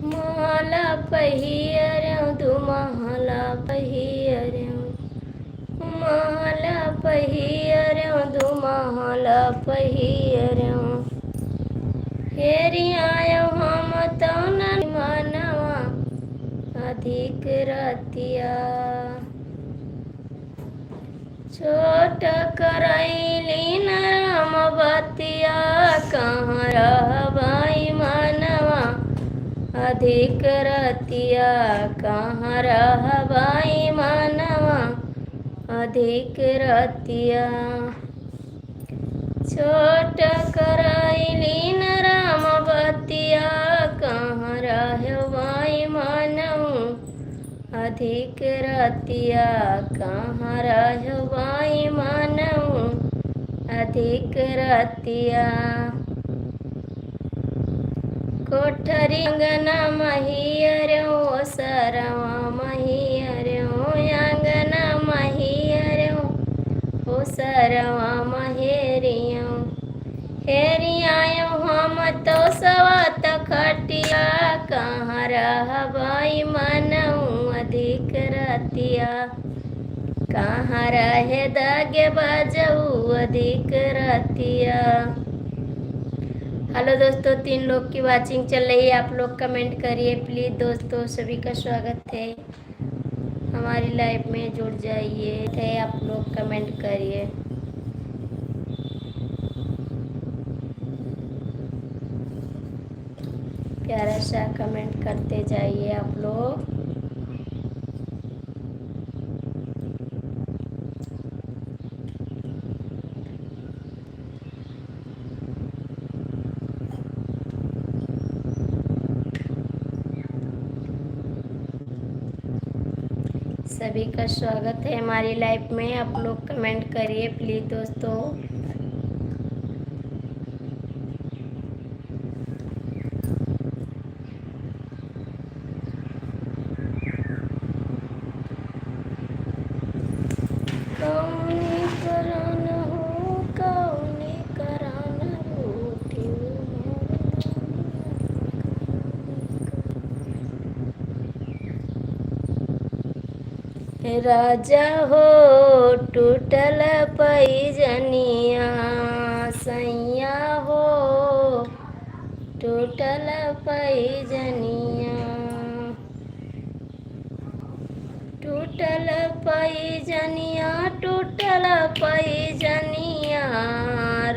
माला पहियरऊं दुमाला पहियरऊं, माला पहियरऊं दुमाला पहियरऊं। हेरी आयो हम तो मनवा अधिक रतिया। छोट करैली नरम बतिया कहाँ रहबाई मनवा अधिक रतिया। कहाँ रहबाई मनवा अधिक रतिया। छोट करैली नरम बतिया कहाँ रहबाई मनऊ अधिक रतिया। कहाँ रहबाई मनऊ अधिक रतिया। कोठरी अंगना महियरऊं सरवा महियरऊं, अंगना महियरऊं ओ सरवा महेरियऊं। हेरी आयो हम तो सवत खटिया कहाँ रहबाई मनऊ अधिक रतिया। कहाँ रहे दागे बजऊ अधिक रतिया। हेलो दोस्तों, 3 लोग की वाचिंग चल रही है, आप लोग कमेंट करिए प्लीज़। दोस्तों सभी का स्वागत है, हमारी लाइव में जुड़ जाइए। थे आप लोग कमेंट करिए। प्यारा सा कमेंट करते जाइए आप लोग। सभी का स्वागत है हमारी लाइव में, आप लोग कमेंट करिए प्लीज़ दोस्तों। कौनी करान हो कौनी करान रूठी राजा हो टूटल पैजनिया सैया हो टूटल पैजनिया। टूटल पैजनिया टूटल पैजनिया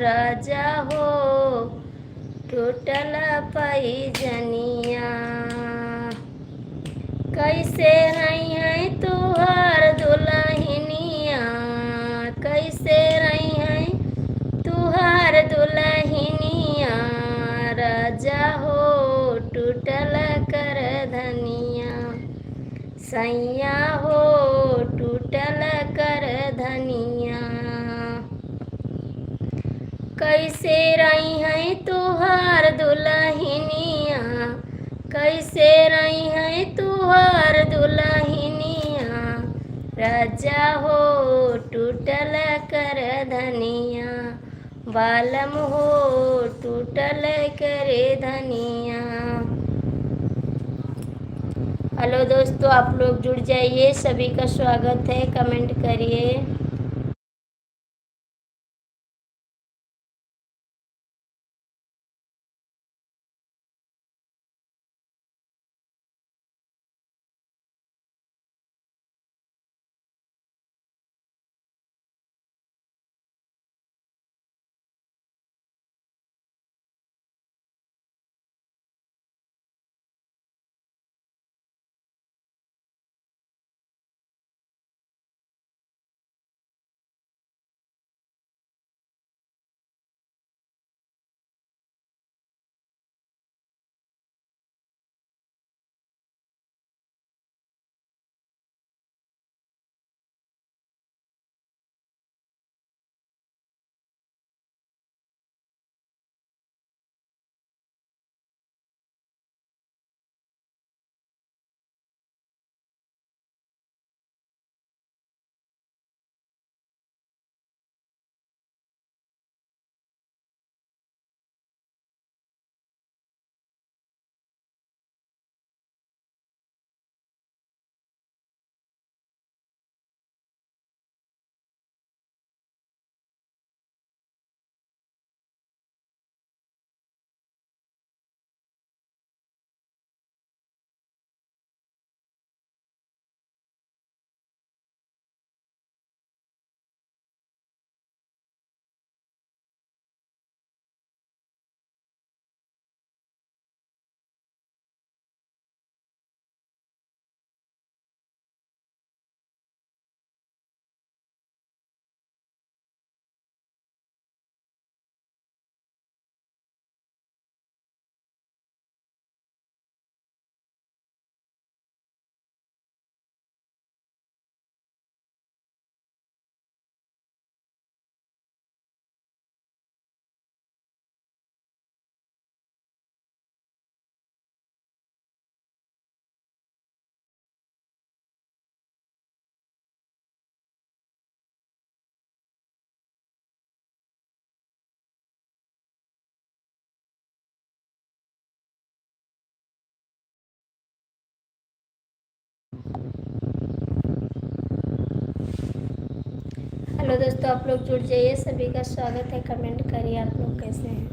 राजा हो टूटल पैजनिया। कैसे रही है तुहार दुल्हनिया, कैसे रही है तुहार दुल्हनिया राजा हो टूटल कर धनिया। सैया हो टूटल कर धनिया। कैसे रही है तुहार दुल्हनिया, कैसे रही है तुहार दुल्हनिया राजा हो टूटल कर धनिया। बालम हो टूटल करे धनिया। हेलो दोस्तों, आप लोग जुड़ जाइए, सभी का स्वागत है, कमेंट करिए। हेलो दोस्तों, आप लोग जुड़ जाइए, सभी का स्वागत है। कमेंट करिए आप लोग कैसे हैं।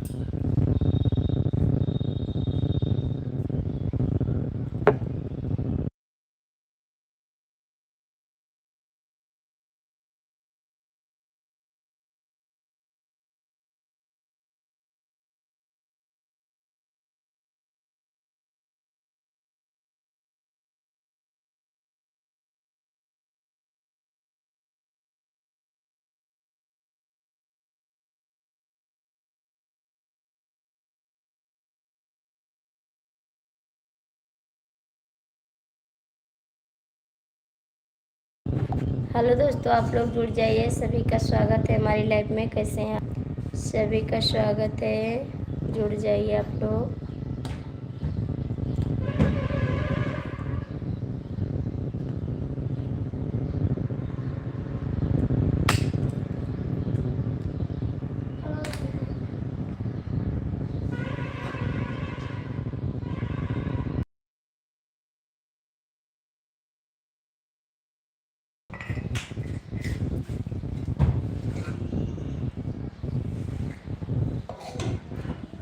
हेलो दोस्तों, आप लोग जुड़ जाइए, सभी का स्वागत है हमारी लाइव में। कैसे हैं आप? सभी का स्वागत है, जुड़ जाइए आप लोग।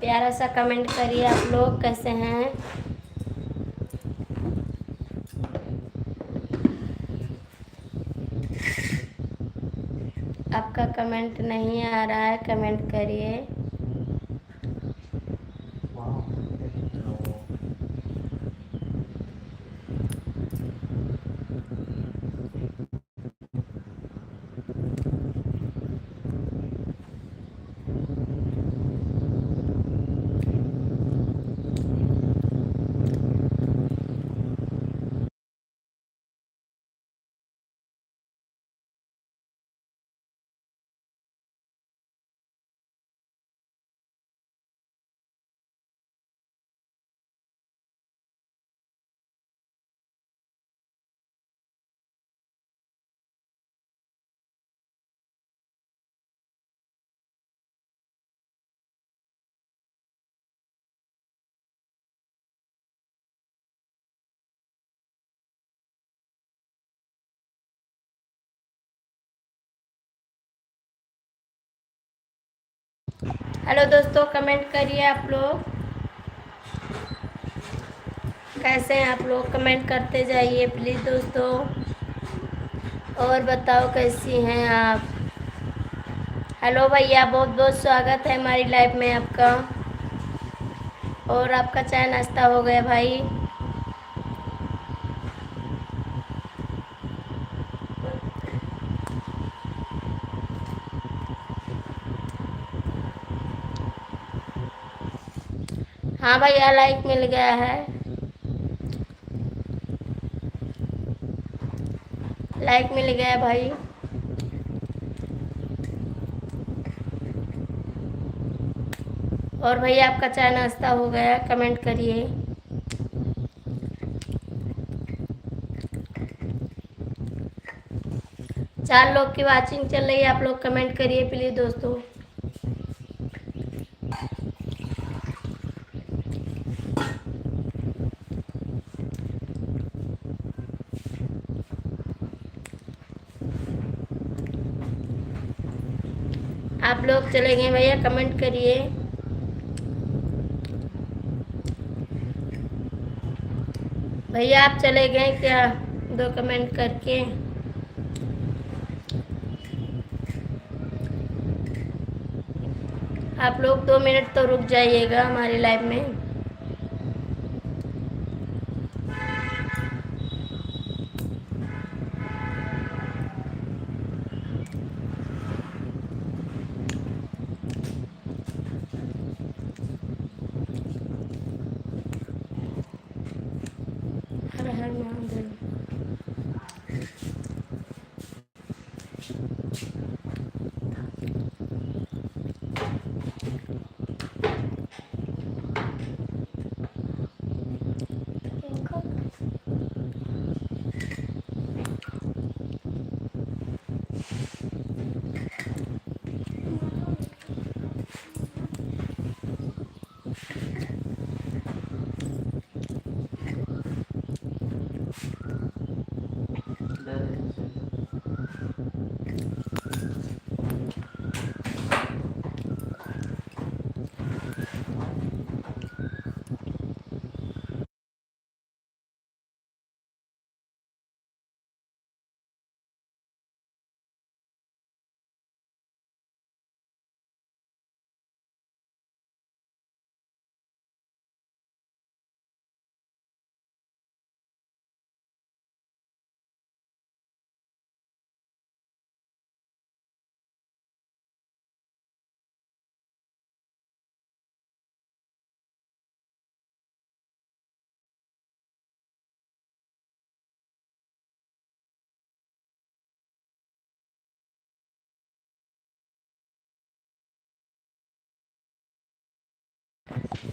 प्यारा सा कमेंट करिए आप लोग कैसे हैं। आपका कमेंट नहीं आ रहा है, कमेंट करिए। हेलो दोस्तों, कमेंट करिए आप लोग कैसे हैं। आप लोग कमेंट करते जाइए प्लीज़ दोस्तों। और बताओ कैसी हैं आप। हेलो भैया, बहुत बहुत स्वागत है हमारी लाइव में आपका। और आपका चाय नाश्ता हो गया भाई? हाँ भैया, लाइक मिल गया है, लाइक मिल गया है भाई। और भैया आपका चाय नाश्ता हो गया? कमेंट करिए। चार लोग की वाचिंग चल रही है, आप लोग कमेंट करिए प्लीज़ दोस्तों। आप लोग चले गए भैया, कमेंट करिए। भैया आप चले गए क्या, दो कमेंट करके? आप लोग 2 मिनट तो रुक जाइएगा हमारी लाइव में। हर हर महादेव।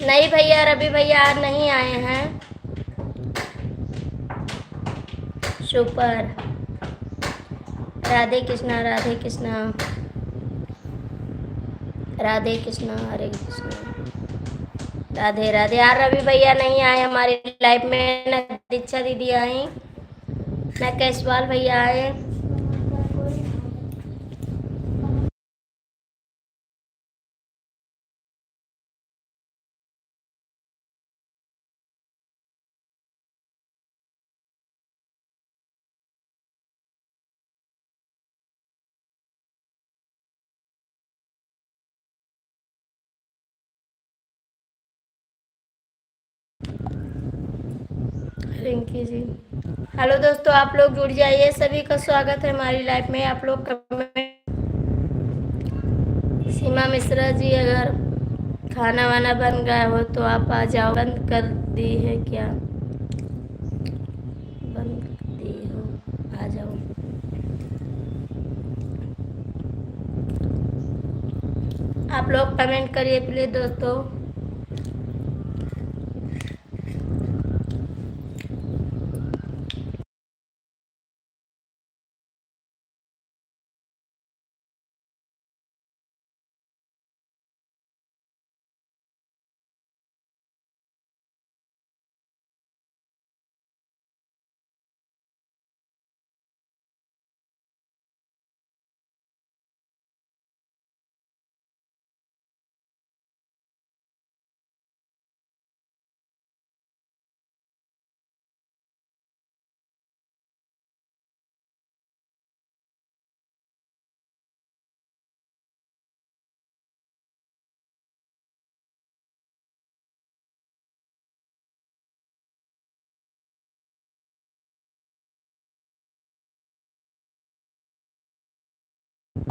नहीं भैया, रवि भैया आज नहीं आए हैं। सुपर। राधे कृष्णा, राधे कृष्णा, राधे कृष्णा, हरे कृष्णा, राधे राधे। यार रवि भैया नहीं आए हमारी लाइफ में, न दीक्षा दीदी आई, न कैशवाल भैया आए। रिंकी जी, हेलो दोस्तों, आप लोग जुड़ जाइए, सभी का स्वागत है हमारी लाइफ में। आप लोग कमेंट। सीमा मिश्रा जी, अगर खाना वाना बन गया हो तो आप आ जाओ। बंद कर दी है क्या? बंद दी हो, आ जाओ। आप लोग कमेंट करिए प्लीज दोस्तों।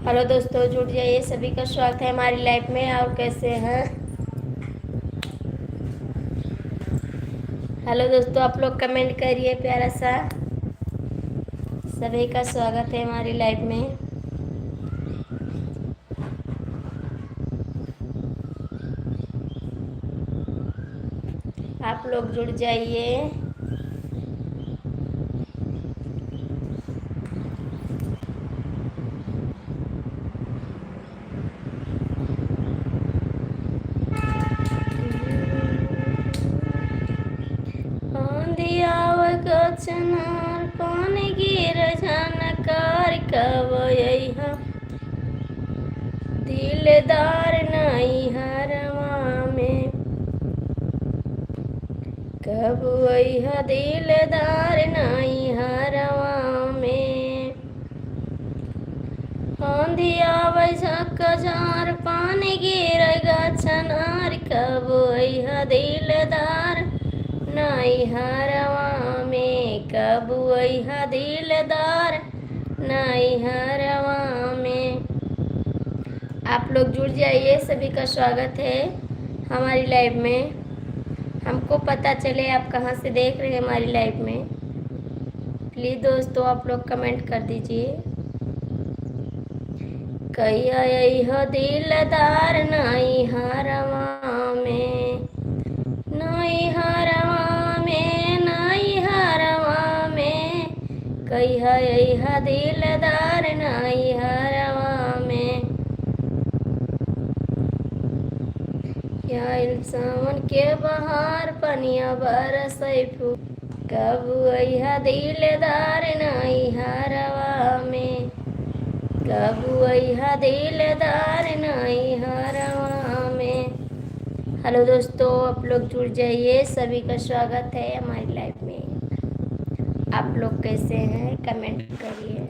हेलो दोस्तों, जुड़ जाइए, सभी का स्वागत है हमारी लाइफ में। और कैसे हैं? हेलो दोस्तों, आप लोग कमेंट करिए प्यारा सा। सभी का स्वागत है हमारी लाइफ में। आप लोग जुड़ जाइए। चनार पानी गिर झनकार कवैहा, दिलदार नहीं हरवा में। कबैहा दिलदार नहीं हरवा में। आंधिया बैझक जार पानी गिर गछनार कबैहा दिलदार नहीं हरवा में। कबैहा दिलदार नहीं हरवा में। आप लोग जुड़ जाइए, सभी का स्वागत है हमारी लाइव में। हमको पता चले आप कहाँ से देख रहे हैं हमारी लाइव में। प्लीज़ दोस्तों आप लोग कमेंट कर दीजिए। कहिया यह दिलदार नहीं हरवा में, नहीं हरवा में, नहीं हरवा में। कहिया यह दिलदार नहीं हरवा में। या सावन के बहार पनिया बरसै फूल। कब अइहा दिलदार नाई हरवा में, कब अइहा दिलदार नाई हरवा में। हेलो दोस्तों, आप लोग जुड़ जाइए, सभी का स्वागत है हमारी लाइफ में। आप लोग कैसे हैं कमेंट करिए।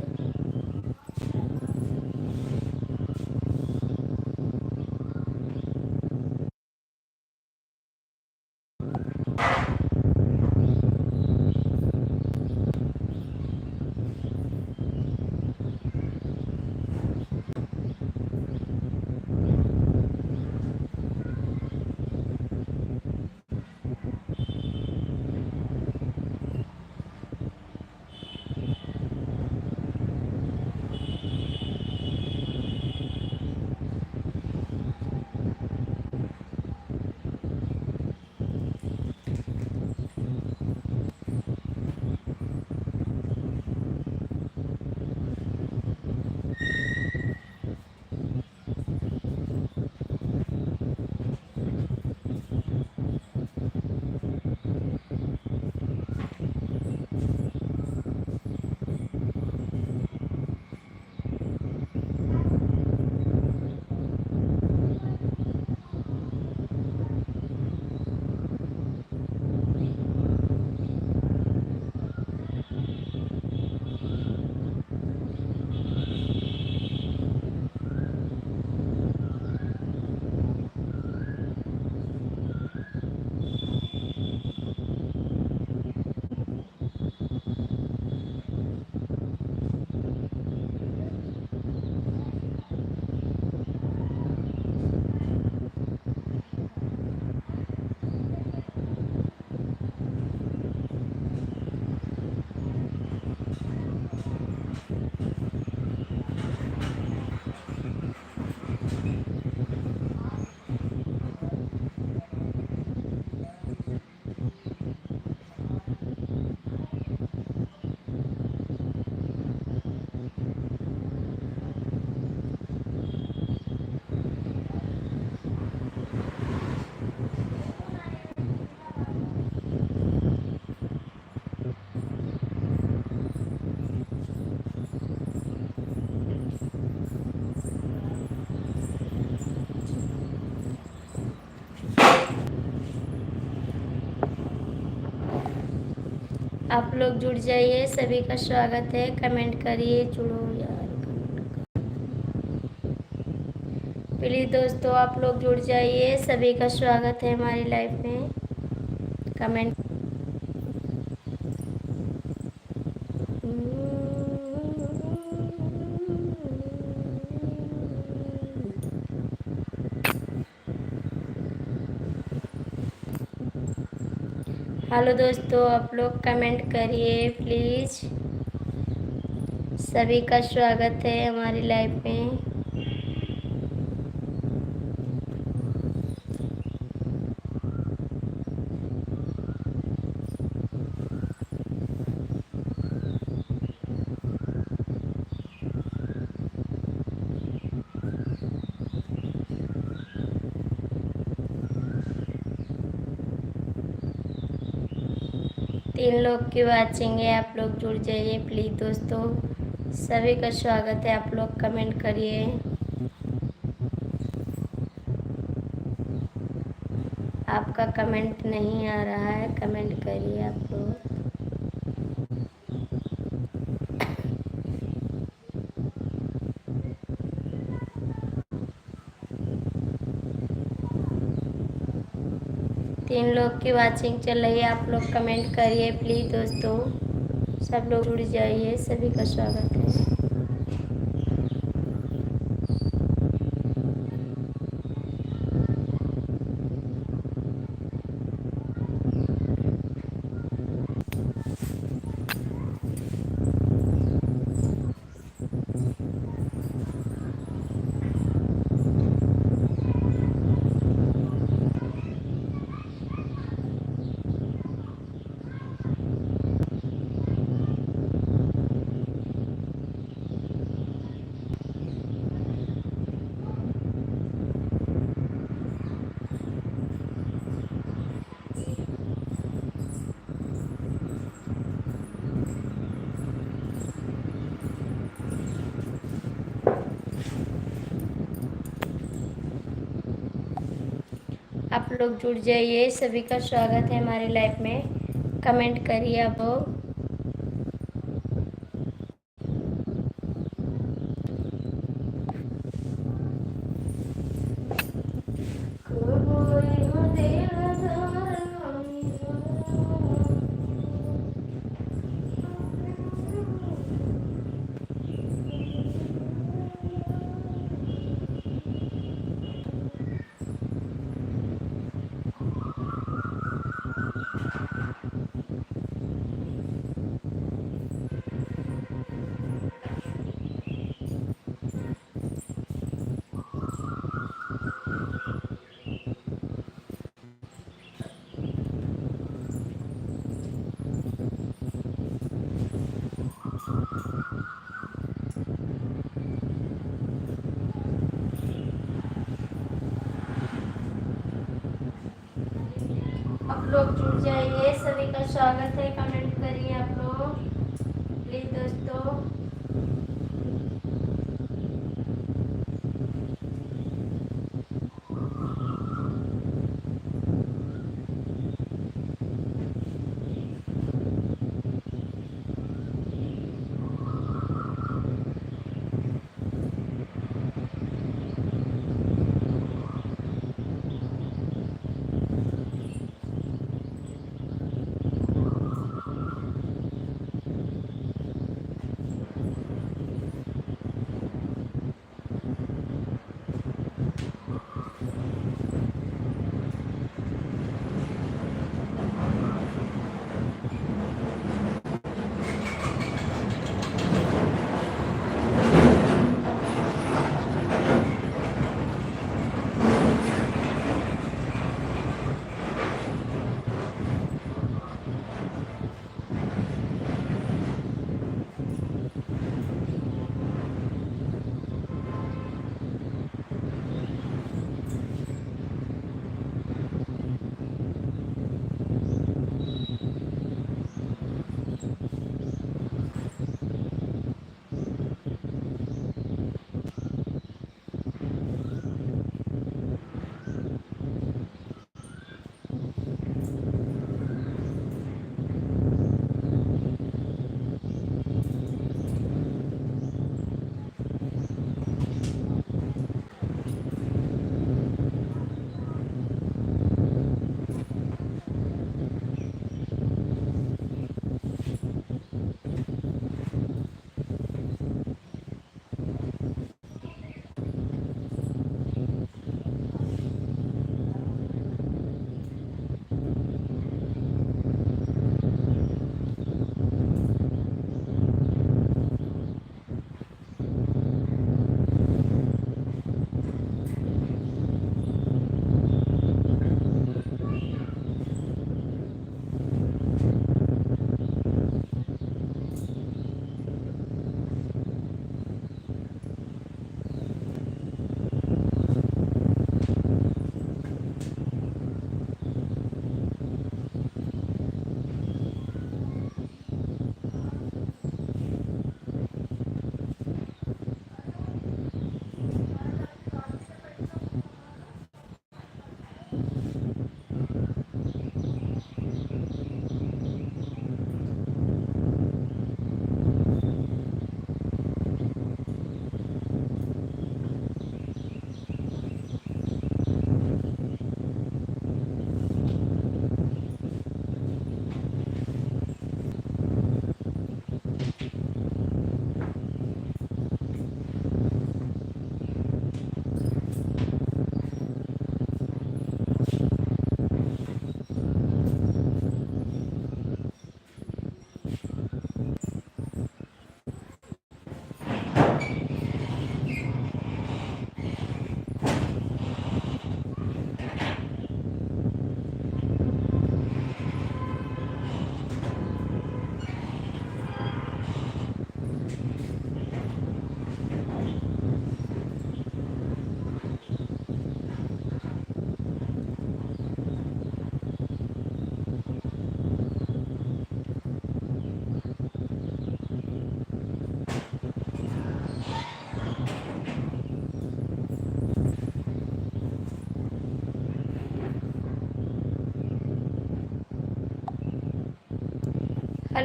आप लोग जुड़ जाइए, सभी का स्वागत है। कमेंट करिए, जुड़ो यार, प्लीज़ दोस्तों आप लोग जुड़ जाइए, सभी का स्वागत है हमारी लाइफ में। कमेंट हेलो दोस्तों, आप लोग कमेंट करिए प्लीज़। सभी का स्वागत है हमारी लाइफ में। 3 लोग की वाचिंग है, आप लोग जुड़ जाइए प्लीज़ दोस्तों। सभी का स्वागत है, आप लोग कमेंट करिए। आपका कमेंट नहीं आ रहा है, कमेंट करिए आप लोग। तीन लोग की वाचिंग चल रही है, आप लोग कमेंट करिए प्लीज़ दोस्तों। सब लोग जुड़ जाइए, सभी का स्वागत है। लोग जुड़ जाइए, सभी का स्वागत है हमारे लाइफ में। कमेंट करिए आप लोग। आप लोग जुड़ जाइए, सभी का स्वागत है। कमेंट करिए आप लोग प्लीज दोस्तों।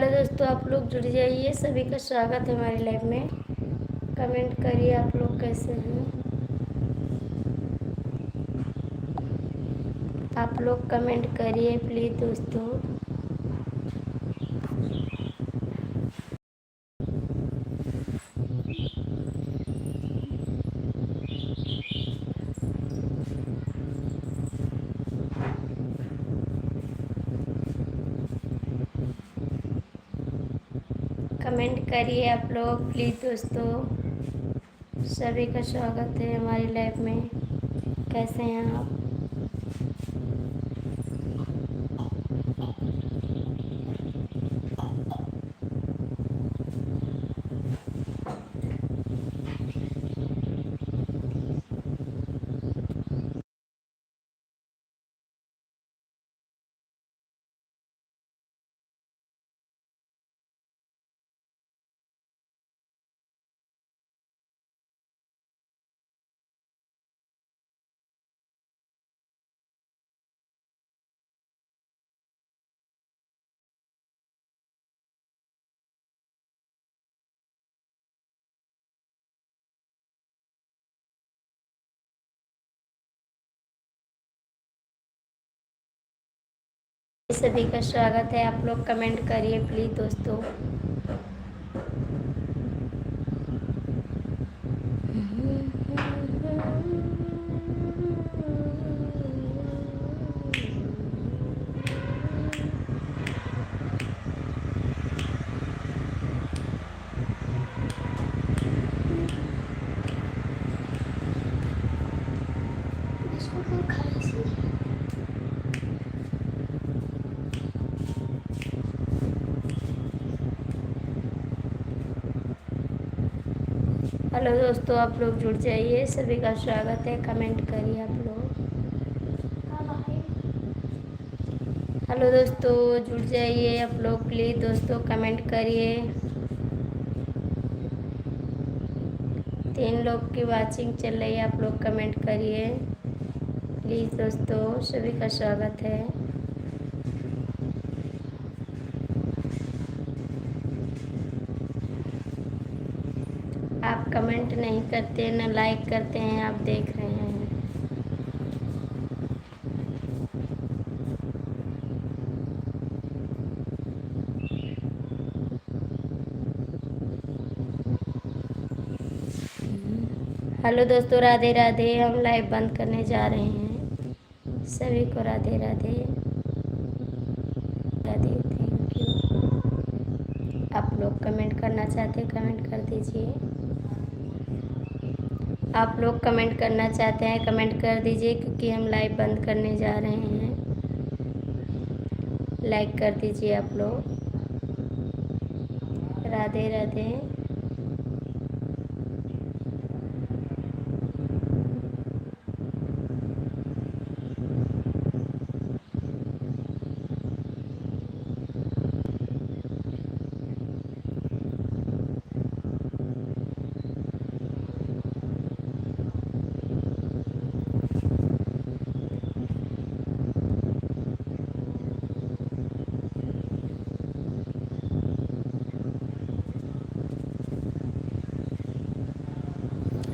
हेलो दोस्तों, आप लोग जुड़ जाइए, सभी का स्वागत है हमारी लाइव में। कमेंट करिए आप लोग कैसे हैं। आप लोग कमेंट करिए प्लीज़ दोस्तों। कमेंट करिए आप लोग प्लीज़ दोस्तों। सभी का स्वागत है हमारी लाइव में। कैसे हैं आप? सभी का स्वागत है। आप लोग कमेंट करिए प्लीज़ दोस्तों। हेलो दोस्तों, आप लोग जुड़ जाइए, सभी का स्वागत है। कमेंट करिए आप लोग। हेलो दोस्तों, जुड़ जाइए आप लोग प्लीज़ दोस्तों, कमेंट करिए। 3 लोग की वाचिंग चल रही है, आप लोग कमेंट करिए प्लीज़ दोस्तों, सभी का स्वागत है। आप कमेंट नहीं करते न लाइक करते हैं, आप देख रहे हैं। हेलो दोस्तों, राधे राधे। हम लाइव बंद करने जा रहे हैं। सभी को राधे राधे राधे। Thank you. आप लोग कमेंट करना चाहते हैं, कमेंट कर दीजिए। आप लोग कमेंट करना चाहते हैं, कमेंट कर दीजिए, क्योंकि हम लाइव बंद करने जा रहे हैं। लाइक कर दीजिए आप लोग। राधे राधे।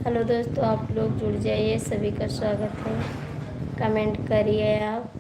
हेलो दोस्तों, आप लोग जुड़ जाइए, सभी का स्वागत है। कमेंट करिए आप।